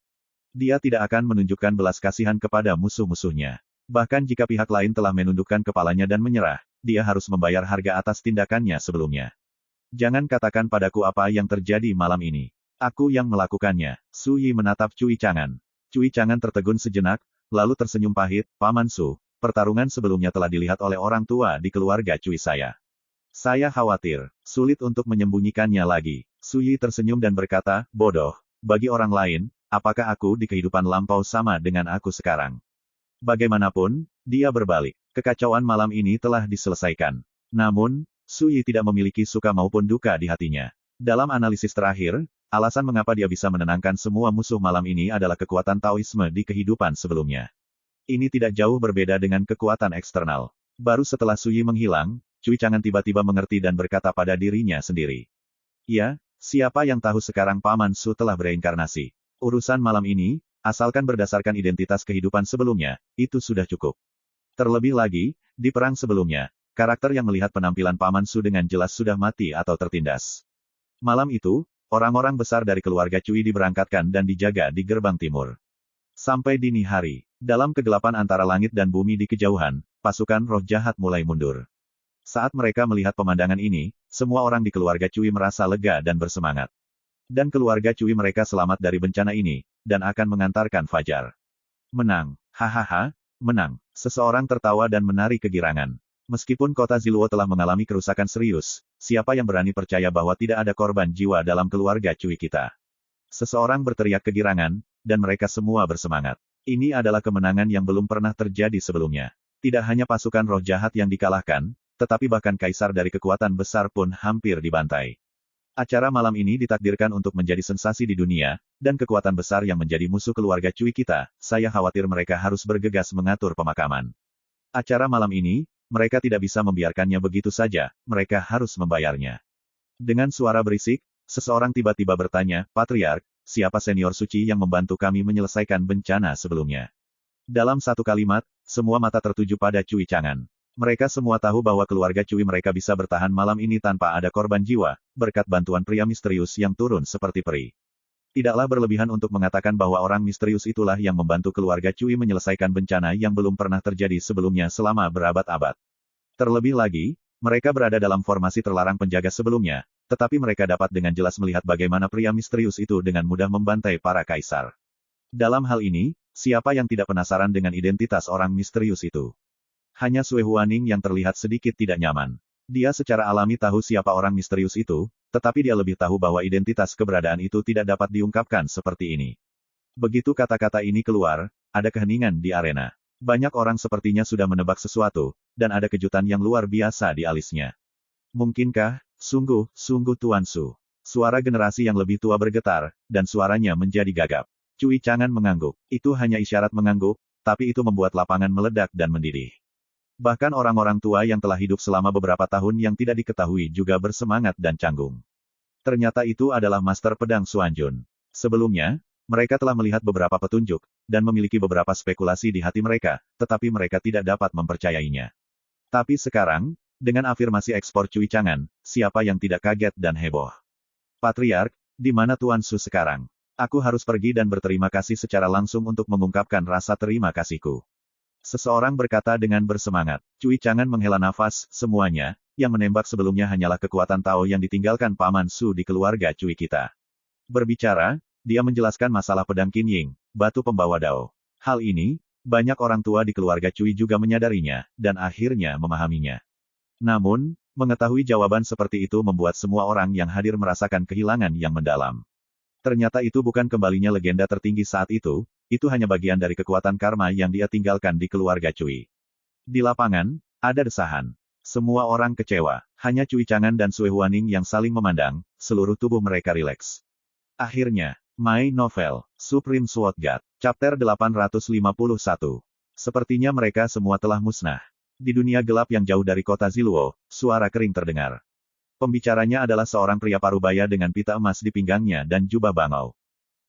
Dia tidak akan menunjukkan belas kasihan kepada musuh-musuhnya. Bahkan jika pihak lain telah menundukkan kepalanya dan menyerah, dia harus membayar harga atas tindakannya sebelumnya. Jangan katakan padaku apa yang terjadi malam ini. Aku yang melakukannya. Su Yi menatap Cui Chang'an. Cui Chang'an tertegun sejenak, lalu tersenyum pahit, Paman Su, pertarungan sebelumnya telah dilihat oleh orang tua di keluarga Cui saya. Saya khawatir, sulit untuk menyembunyikannya lagi. Su Yi tersenyum dan berkata, bodoh, bagi orang lain, apakah aku di kehidupan lampau sama dengan aku sekarang? Bagaimanapun, dia berbalik. Kekacauan malam ini telah diselesaikan. Namun, Su Yi tidak memiliki suka maupun duka di hatinya. Dalam analisis terakhir, alasan mengapa dia bisa menenangkan semua musuh malam ini adalah kekuatan Taoisme di kehidupan sebelumnya. Ini tidak jauh berbeda dengan kekuatan eksternal. Baru setelah Suyi menghilang, Cui Chang'an tiba-tiba mengerti dan berkata pada dirinya sendiri. Ya, siapa yang tahu sekarang Paman Su telah bereinkarnasi. Urusan malam ini, asalkan berdasarkan identitas kehidupan sebelumnya, itu sudah cukup. Terlebih lagi, di perang sebelumnya, karakter yang melihat penampilan Paman Su dengan jelas sudah mati atau tertindas. Malam itu, orang-orang besar dari keluarga Cui diberangkatkan dan dijaga di gerbang timur. Sampai dini hari, dalam kegelapan antara langit dan bumi di kejauhan, pasukan roh jahat mulai mundur. Saat mereka melihat pemandangan ini, semua orang di keluarga Cui merasa lega dan bersemangat. Dan keluarga Cui mereka selamat dari bencana ini, dan akan mengantarkan Fajar. Menang. Hahaha, menang. Seseorang tertawa dan menari kegirangan. Meskipun kota Ziluo telah mengalami kerusakan serius, siapa yang berani percaya bahwa tidak ada korban jiwa dalam keluarga Cui kita? Seseorang berteriak kegirangan, dan mereka semua bersemangat. Ini adalah kemenangan yang belum pernah terjadi sebelumnya. Tidak hanya pasukan roh jahat yang dikalahkan, tetapi bahkan kaisar dari kekuatan besar pun hampir dibantai. Acara malam ini ditakdirkan untuk menjadi sensasi di dunia, dan kekuatan besar yang menjadi musuh keluarga Cui kita, saya khawatir mereka harus bergegas mengatur pemakaman. Acara malam ini, mereka tidak bisa membiarkannya begitu saja, mereka harus membayarnya. Dengan suara berisik, seseorang tiba-tiba bertanya, Patriark, siapa senior suci yang membantu kami menyelesaikan bencana sebelumnya? Dalam satu kalimat, semua mata tertuju pada Cui Chang'an. Mereka semua tahu bahwa keluarga Cui mereka bisa bertahan malam ini tanpa ada korban jiwa, berkat bantuan pria misterius yang turun seperti peri. Tidaklah berlebihan untuk mengatakan bahwa orang misterius itulah yang membantu keluarga Cui menyelesaikan bencana yang belum pernah terjadi sebelumnya selama berabad-abad. Terlebih lagi, mereka berada dalam formasi terlarang penjaga sebelumnya, tetapi mereka dapat dengan jelas melihat bagaimana pria misterius itu dengan mudah membantai para kaisar. Dalam hal ini, siapa yang tidak penasaran dengan identitas orang misterius itu? Hanya Sui Huaning yang terlihat sedikit tidak nyaman. Dia secara alami tahu siapa orang misterius itu, tetapi dia lebih tahu bahwa identitas keberadaan itu tidak dapat diungkapkan seperti ini. Begitu kata-kata ini keluar, ada keheningan di arena. Banyak orang sepertinya sudah menebak sesuatu, dan ada kejutan yang luar biasa di alisnya. Mungkinkah, sungguh Tuan Su? Suara generasi yang lebih tua bergetar, dan suaranya menjadi gagap. Cui Chang'an mengangguk. Itu hanya isyarat mengangguk, tapi itu membuat lapangan meledak dan mendidih. Bahkan orang-orang tua yang telah hidup selama beberapa tahun yang tidak diketahui juga bersemangat dan canggung. Ternyata itu adalah Master Pedang Xuanjun. Sebelumnya, mereka telah melihat beberapa petunjuk, dan memiliki beberapa spekulasi di hati mereka, tetapi mereka tidak dapat mempercayainya. Tapi sekarang, dengan afirmasi ekspor Cui Chang'an, siapa yang tidak kaget dan heboh? Patriark, di mana Tuan Su sekarang? Aku harus pergi dan berterima kasih secara langsung untuk mengungkapkan rasa terima kasihku. Seseorang berkata dengan bersemangat. Cui Chang'an menghela nafas, semuanya, yang menembak sebelumnya hanyalah kekuatan Tao yang ditinggalkan Paman Su di keluarga Cui kita. Berbicara, dia menjelaskan masalah pedang Qinying, batu pembawa Dao. Hal ini, banyak orang tua di keluarga Cui juga menyadarinya, dan akhirnya memahaminya. Namun, mengetahui jawaban seperti itu membuat semua orang yang hadir merasakan kehilangan yang mendalam. Ternyata itu bukan kembalinya legenda tertinggi saat itu hanya bagian dari kekuatan karma yang dia tinggalkan di keluarga Cui. Di lapangan, ada desahan. Semua orang kecewa. Hanya Cui Chang'an dan Sui Huaning yang saling memandang, seluruh tubuh mereka rileks. Akhirnya, My Novel, Supreme Sword God, Chapter 851. Sepertinya mereka semua telah musnah. Di dunia gelap yang jauh dari kota Ziluo, suara kering terdengar. Pembicaranya adalah seorang pria parubaya dengan pita emas di pinggangnya dan jubah bangau.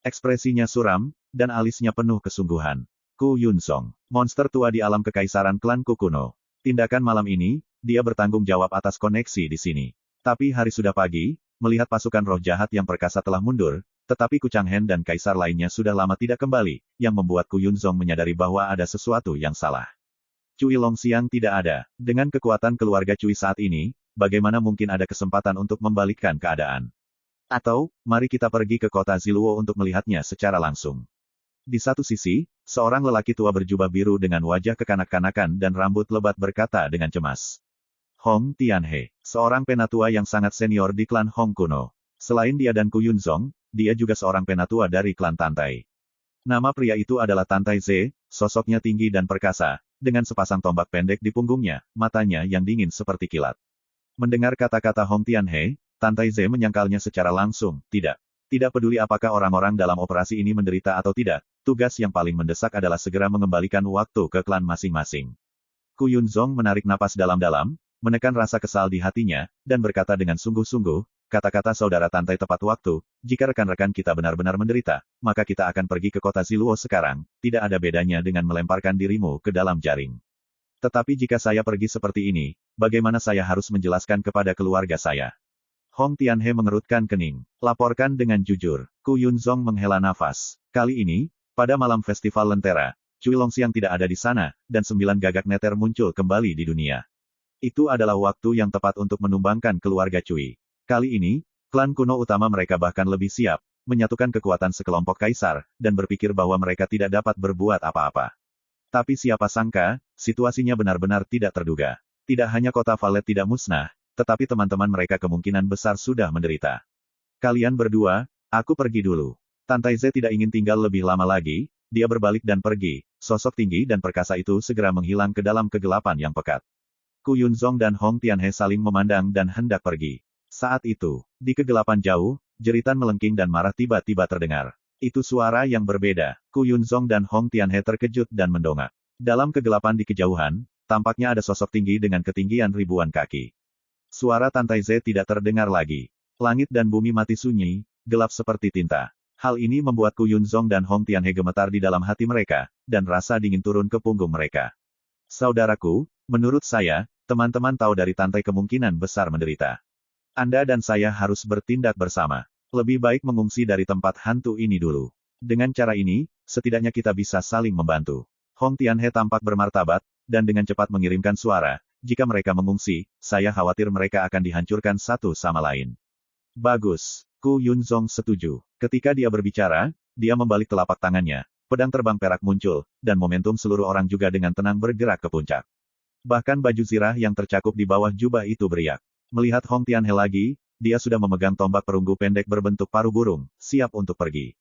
Ekspresinya suram, dan alisnya penuh kesungguhan. Ku Yunzong, monster tua di alam kekaisaran klan Kukuno. Tindakan malam ini, dia bertanggung jawab atas koneksi di sini. Tapi hari sudah pagi, melihat pasukan roh jahat yang perkasa telah mundur, tetapi Ku Chang'an dan kaisar lainnya sudah lama tidak kembali, yang membuat Ku Yunzong menyadari bahwa ada sesuatu yang salah. Cui Longxiang tidak ada. Dengan kekuatan keluarga Cui saat ini, bagaimana mungkin ada kesempatan untuk membalikkan keadaan? Atau, mari kita pergi ke kota Ziluo untuk melihatnya secara langsung. Di satu sisi, seorang lelaki tua berjubah biru dengan wajah kekanak-kanakan dan rambut lebat berkata dengan cemas. Hong Tianhe, seorang penatua yang sangat senior di klan Hong kuno. Selain dia dan Ku Yunzong, dia juga seorang penatua dari klan Tantai. Nama pria itu adalah Tantai Ze, sosoknya tinggi dan perkasa, dengan sepasang tombak pendek di punggungnya, matanya yang dingin seperti kilat. Mendengar kata-kata Hong Tianhe, Tantai Ze menyangkalnya secara langsung, tidak. Tidak peduli apakah orang-orang dalam operasi ini menderita atau tidak, tugas yang paling mendesak adalah segera mengembalikan waktu ke klan masing-masing. Ku Yunzong menarik napas dalam-dalam, menekan rasa kesal di hatinya, dan berkata dengan sungguh-sungguh, kata-kata saudara Tantai tepat waktu, jika rekan-rekan kita benar-benar menderita, maka kita akan pergi ke kota Ziluo sekarang, tidak ada bedanya dengan melemparkan dirimu ke dalam jaring. Tetapi jika saya pergi seperti ini, bagaimana saya harus menjelaskan kepada keluarga saya? Hong Tianhe mengerutkan kening. Laporkan dengan jujur. Ku Yunzong menghela nafas. Kali ini, pada malam festival Lentera, Cui Longxiang tidak ada di sana, dan 9 gagak neter muncul kembali di dunia. Itu adalah waktu yang tepat untuk menumbangkan keluarga Cui. Kali ini, klan kuno utama mereka bahkan lebih siap, menyatukan kekuatan sekelompok kaisar, dan berpikir bahwa mereka tidak dapat berbuat apa-apa. Tapi siapa sangka, situasinya benar-benar tidak terduga. Tidak hanya kota Valet tidak musnah, tetapi teman-teman mereka kemungkinan besar sudah menderita. Kalian berdua, aku pergi dulu. Tantai Z tidak ingin tinggal lebih lama lagi, dia berbalik dan pergi, sosok tinggi dan perkasa itu segera menghilang ke dalam kegelapan yang pekat. Ku Yunzong dan Hong Tianhe saling memandang dan hendak pergi. Saat itu, di kegelapan jauh, jeritan melengking dan marah tiba-tiba terdengar. Itu suara yang berbeda. Ku Yunzong dan Hong Tianhe terkejut dan mendongak. Dalam kegelapan di kejauhan, tampaknya ada sosok tinggi dengan ketinggian ribuan kaki. Suara Tantai Z tidak terdengar lagi. Langit dan bumi mati sunyi, gelap seperti tinta. Hal ini membuat Ku Yunzong dan Hong Tianhe gemetar di dalam hati mereka, dan rasa dingin turun ke punggung mereka. Saudaraku, menurut saya, teman-teman tahu dari Tantai kemungkinan besar menderita. Anda dan saya harus bertindak bersama. Lebih baik mengungsi dari tempat hantu ini dulu. Dengan cara ini, setidaknya kita bisa saling membantu. Hong Tianhe tampak bermartabat, dan dengan cepat mengirimkan suara, jika mereka mengungsi, saya khawatir mereka akan dihancurkan satu sama lain. Bagus. Ku Yunzong setuju. Ketika dia berbicara, dia membalik telapak tangannya, pedang terbang perak muncul, dan momentum seluruh orang juga dengan tenang bergerak ke puncak. Bahkan baju zirah yang tercakup di bawah jubah itu beriak. Melihat Hong Tianhe lagi, dia sudah memegang tombak perunggu pendek berbentuk paruh burung, siap untuk pergi.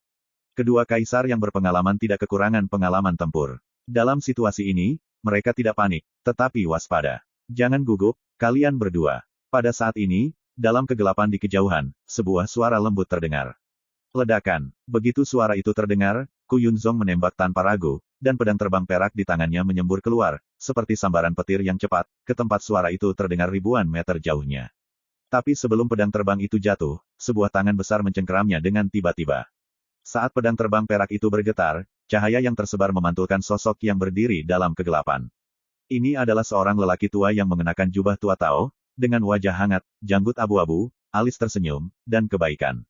Kedua kaisar yang berpengalaman tidak kekurangan pengalaman tempur. Dalam situasi ini, mereka tidak panik, tetapi waspada. Jangan gugup, kalian berdua. Pada saat ini, dalam kegelapan di kejauhan, sebuah suara lembut terdengar. Ledakan. Begitu suara itu terdengar, Ku Yunzong menembak tanpa ragu, dan pedang terbang perak di tangannya menyembur keluar, seperti sambaran petir yang cepat, ke tempat suara itu terdengar ribuan meter jauhnya. Tapi sebelum pedang terbang itu jatuh, sebuah tangan besar mencengkeramnya dengan tiba-tiba. Saat pedang terbang perak itu bergetar, cahaya yang tersebar memantulkan sosok yang berdiri dalam kegelapan. Ini adalah seorang lelaki tua yang mengenakan jubah tua Tao, dengan wajah hangat, janggut abu-abu, alis tersenyum, dan kebaikan.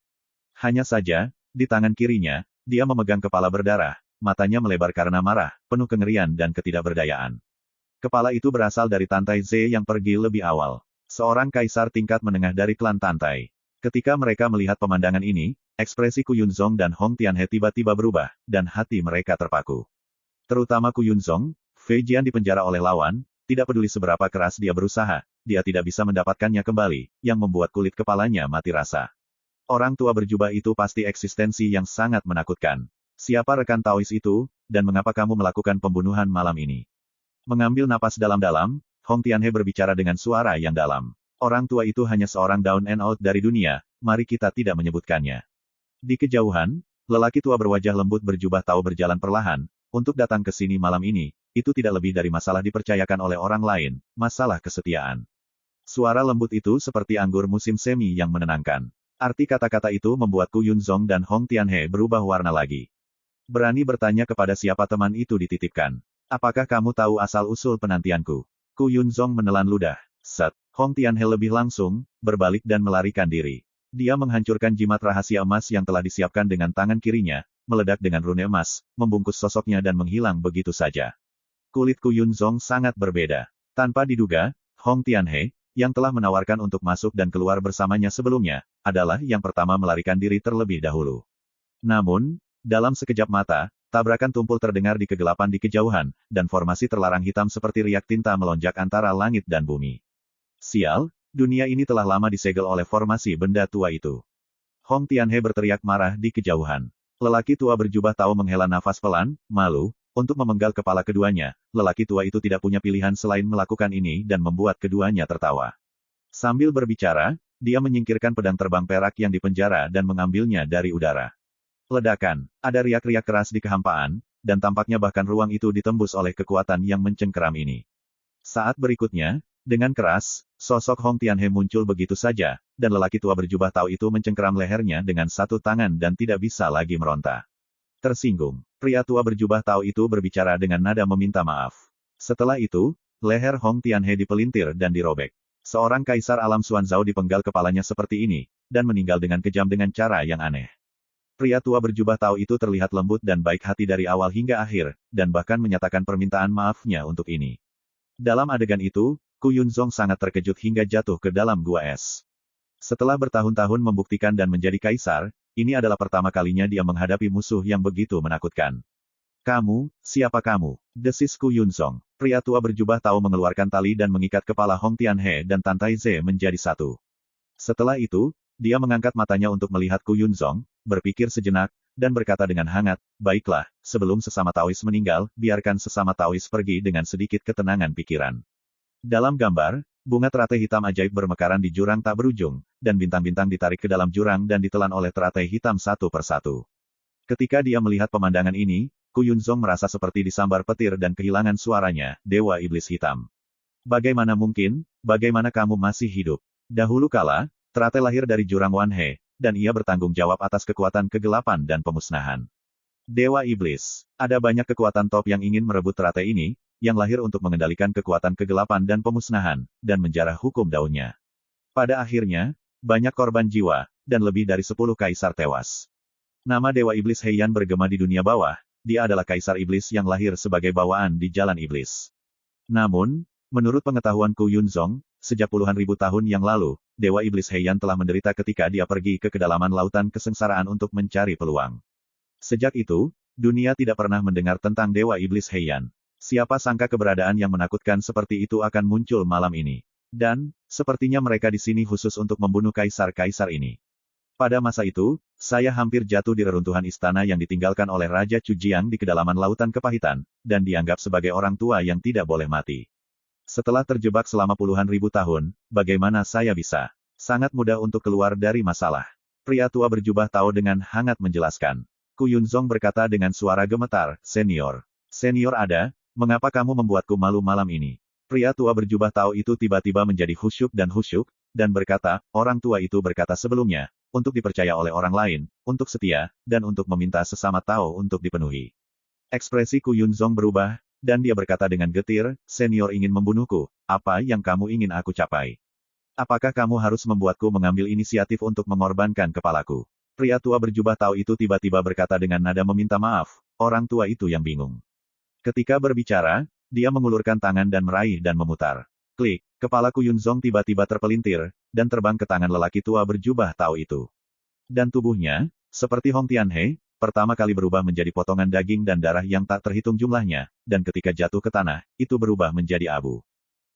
Hanya saja, di tangan kirinya, dia memegang kepala berdarah, matanya melebar karena marah, penuh kengerian dan ketidakberdayaan. Kepala itu berasal dari Tantai Z yang pergi lebih awal. Seorang kaisar tingkat menengah dari klan Tantai. Ketika mereka melihat pemandangan ini, ekspresi Ku Yunzong dan Hong Tianhe tiba-tiba berubah, dan hati mereka terpaku. Terutama Ku Yunzong, Fei Jian dipenjara oleh lawan, tidak peduli seberapa keras dia berusaha, dia tidak bisa mendapatkannya kembali, yang membuat kulit kepalanya mati rasa. Orang tua berjubah itu pasti eksistensi yang sangat menakutkan. Siapa rekan Taois itu, dan mengapa kamu melakukan pembunuhan malam ini? Mengambil napas dalam-dalam, Hong Tianhe berbicara dengan suara yang dalam. Orang tua itu hanya seorang down and out dari dunia, mari kita tidak menyebutkannya. Di kejauhan, lelaki tua berwajah lembut berjubah Tao berjalan perlahan, untuk datang ke sini malam ini, itu tidak lebih dari masalah dipercayakan oleh orang lain, masalah kesetiaan. Suara lembut itu seperti anggur musim semi yang menenangkan. Arti kata-kata itu membuat Ku Yunzong dan Hong Tianhe berubah warna lagi. Berani bertanya kepada siapa teman itu dititipkan. Apakah kamu tahu asal-usul penantianku? Ku Yunzong menelan ludah. Set. Hong Tianhe lebih langsung, berbalik dan melarikan diri. Dia menghancurkan jimat rahasia emas yang telah disiapkan dengan tangan kirinya, meledak dengan rune emas, membungkus sosoknya dan menghilang begitu saja. Kulit Ku Yunzong sangat berbeda. Tanpa diduga, Hong Tianhe, yang telah menawarkan untuk masuk dan keluar bersamanya sebelumnya, adalah yang pertama melarikan diri terlebih dahulu. Namun, dalam sekejap mata, tabrakan tumpul terdengar di kegelapan di kejauhan, dan formasi terlarang hitam seperti riak tinta melonjak antara langit dan bumi. Sial, dunia ini telah lama disegel oleh formasi benda tua itu. Hong Tianhe berteriak marah di kejauhan. Lelaki tua berjubah Tao menghela nafas pelan, malu, untuk memenggal kepala keduanya. Lelaki tua itu tidak punya pilihan selain melakukan ini dan membuat keduanya tertawa. Sambil berbicara, dia menyingkirkan pedang terbang perak yang dipenjara dan mengambilnya dari udara. Ledakan, ada riak-riak keras di kehampaan, dan tampaknya bahkan ruang itu ditembus oleh kekuatan yang mencengkeram ini. Saat berikutnya, dengan keras, sosok Hong Tianhe muncul begitu saja, dan lelaki tua berjubah Tao itu mencengkeram lehernya dengan satu tangan dan tidak bisa lagi meronta. Tersinggung, pria tua berjubah Tao itu berbicara dengan nada meminta maaf. Setelah itu, leher Hong Tianhe dipelintir dan dirobek. Seorang kaisar alam Xuanzao dipenggal kepalanya seperti ini, dan meninggal dengan kejam dengan cara yang aneh. Pria tua berjubah Tao itu terlihat lembut dan baik hati dari awal hingga akhir, dan bahkan menyatakan permintaan maafnya untuk ini. Dalam adegan itu, Ku Yunzong sangat terkejut hingga jatuh ke dalam gua es. Setelah bertahun-tahun membuktikan dan menjadi kaisar, ini adalah pertama kalinya dia menghadapi musuh yang begitu menakutkan. Kamu, siapa kamu? Desis Ku Yunzong. Pria tua berjubah Tao mengeluarkan tali dan mengikat kepala Hong Tianhe dan Tantai Ze menjadi satu. Setelah itu, dia mengangkat matanya untuk melihat Ku Yunzong, berpikir sejenak, dan berkata dengan hangat, baiklah, sebelum sesama Taois meninggal, biarkan sesama Taois pergi dengan sedikit ketenangan pikiran. Dalam gambar, bunga teratai hitam ajaib bermekaran di jurang tak berujung, dan bintang-bintang ditarik ke dalam jurang dan ditelan oleh teratai hitam satu persatu. Ketika dia melihat pemandangan ini, Ku Yunzong merasa seperti disambar petir dan kehilangan suaranya, Dewa Iblis Hitam. Bagaimana mungkin, bagaimana kamu masih hidup? Dahulu kala, teratai lahir dari jurang Wanhe, dan ia bertanggung jawab atas kekuatan kegelapan dan pemusnahan. Dewa Iblis, ada banyak kekuatan top yang ingin merebut teratai ini, yang lahir untuk mengendalikan kekuatan kegelapan dan pemusnahan, dan menjarah hukum daunnya. Pada akhirnya, banyak korban jiwa, dan lebih dari 10 kaisar tewas. Nama Dewa Iblis Heian bergema di dunia bawah, dia adalah kaisar iblis yang lahir sebagai bawaan di jalan iblis. Namun, menurut pengetahuan Ku Yunzong, sejak puluhan ribu tahun yang lalu, Dewa Iblis Heian telah menderita ketika dia pergi ke kedalaman lautan kesengsaraan untuk mencari peluang. Sejak itu, dunia tidak pernah mendengar tentang Dewa Iblis Heian. Siapa sangka keberadaan yang menakutkan seperti itu akan muncul malam ini. Dan, sepertinya mereka di sini khusus untuk membunuh kaisar-kaisar ini. Pada masa itu, saya hampir jatuh di reruntuhan istana yang ditinggalkan oleh Raja Chujiang di kedalaman lautan kepahitan, dan dianggap sebagai orang tua yang tidak boleh mati. Setelah terjebak selama puluhan ribu tahun, bagaimana saya bisa? Sangat mudah untuk keluar dari masalah. Pria tua berjubah Tao dengan hangat menjelaskan. Ku Yunzong berkata dengan suara gemetar, Senior. Senior ada, mengapa kamu membuatku malu malam ini? Pria tua berjubah Tao itu tiba-tiba menjadi khusyuk, dan berkata, orang tua itu berkata sebelumnya, untuk dipercaya oleh orang lain, untuk setia, dan untuk meminta sesama Tao untuk dipenuhi. Ekspresi Ku Yunzong berubah, dan dia berkata dengan getir, Senior ingin membunuhku, apa yang kamu ingin aku capai? Apakah kamu harus membuatku mengambil inisiatif untuk mengorbankan kepalaku? Pria tua berjubah Tao itu tiba-tiba berkata dengan nada meminta maaf, orang tua itu yang bingung. Ketika berbicara, dia mengulurkan tangan dan meraih dan memutar. Klik, kepala Ku Yunzong tiba-tiba terpelintir, dan terbang ke tangan lelaki tua berjubah Tao itu. Dan tubuhnya, seperti Hong Tianhe, pertama kali berubah menjadi potongan daging dan darah yang tak terhitung jumlahnya, dan ketika jatuh ke tanah, itu berubah menjadi abu.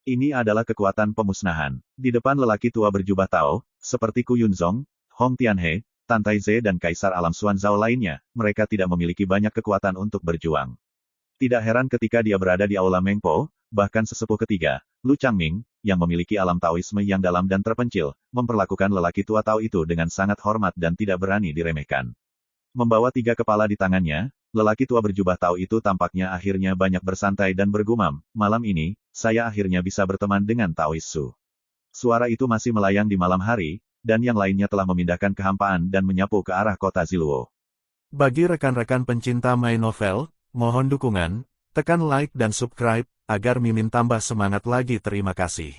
Ini adalah kekuatan pemusnahan. Di depan lelaki tua berjubah Tao, seperti Ku Yunzong, Hong Tianhe, Tantai Ze dan Kaisar Alam Xuanzao lainnya, mereka tidak memiliki banyak kekuatan untuk berjuang. Tidak heran ketika dia berada di Aula Mengpo, bahkan sesepuh ketiga, Lu Changming, yang memiliki alam Taoisme yang dalam dan terpencil, memperlakukan lelaki tua Tao itu dengan sangat hormat dan tidak berani diremehkan. Membawa 3 kepala di tangannya, lelaki tua berjubah Tao itu tampaknya akhirnya banyak bersantai dan bergumam, malam ini, saya akhirnya bisa berteman dengan Taois Su. Suara itu masih melayang di malam hari, dan yang lainnya telah memindahkan kehampaan dan menyapu ke arah kota Ziluo. Bagi rekan-rekan pencinta My Novel, mohon dukungan, tekan like dan subscribe, agar Mimin tambah semangat lagi. Terima kasih.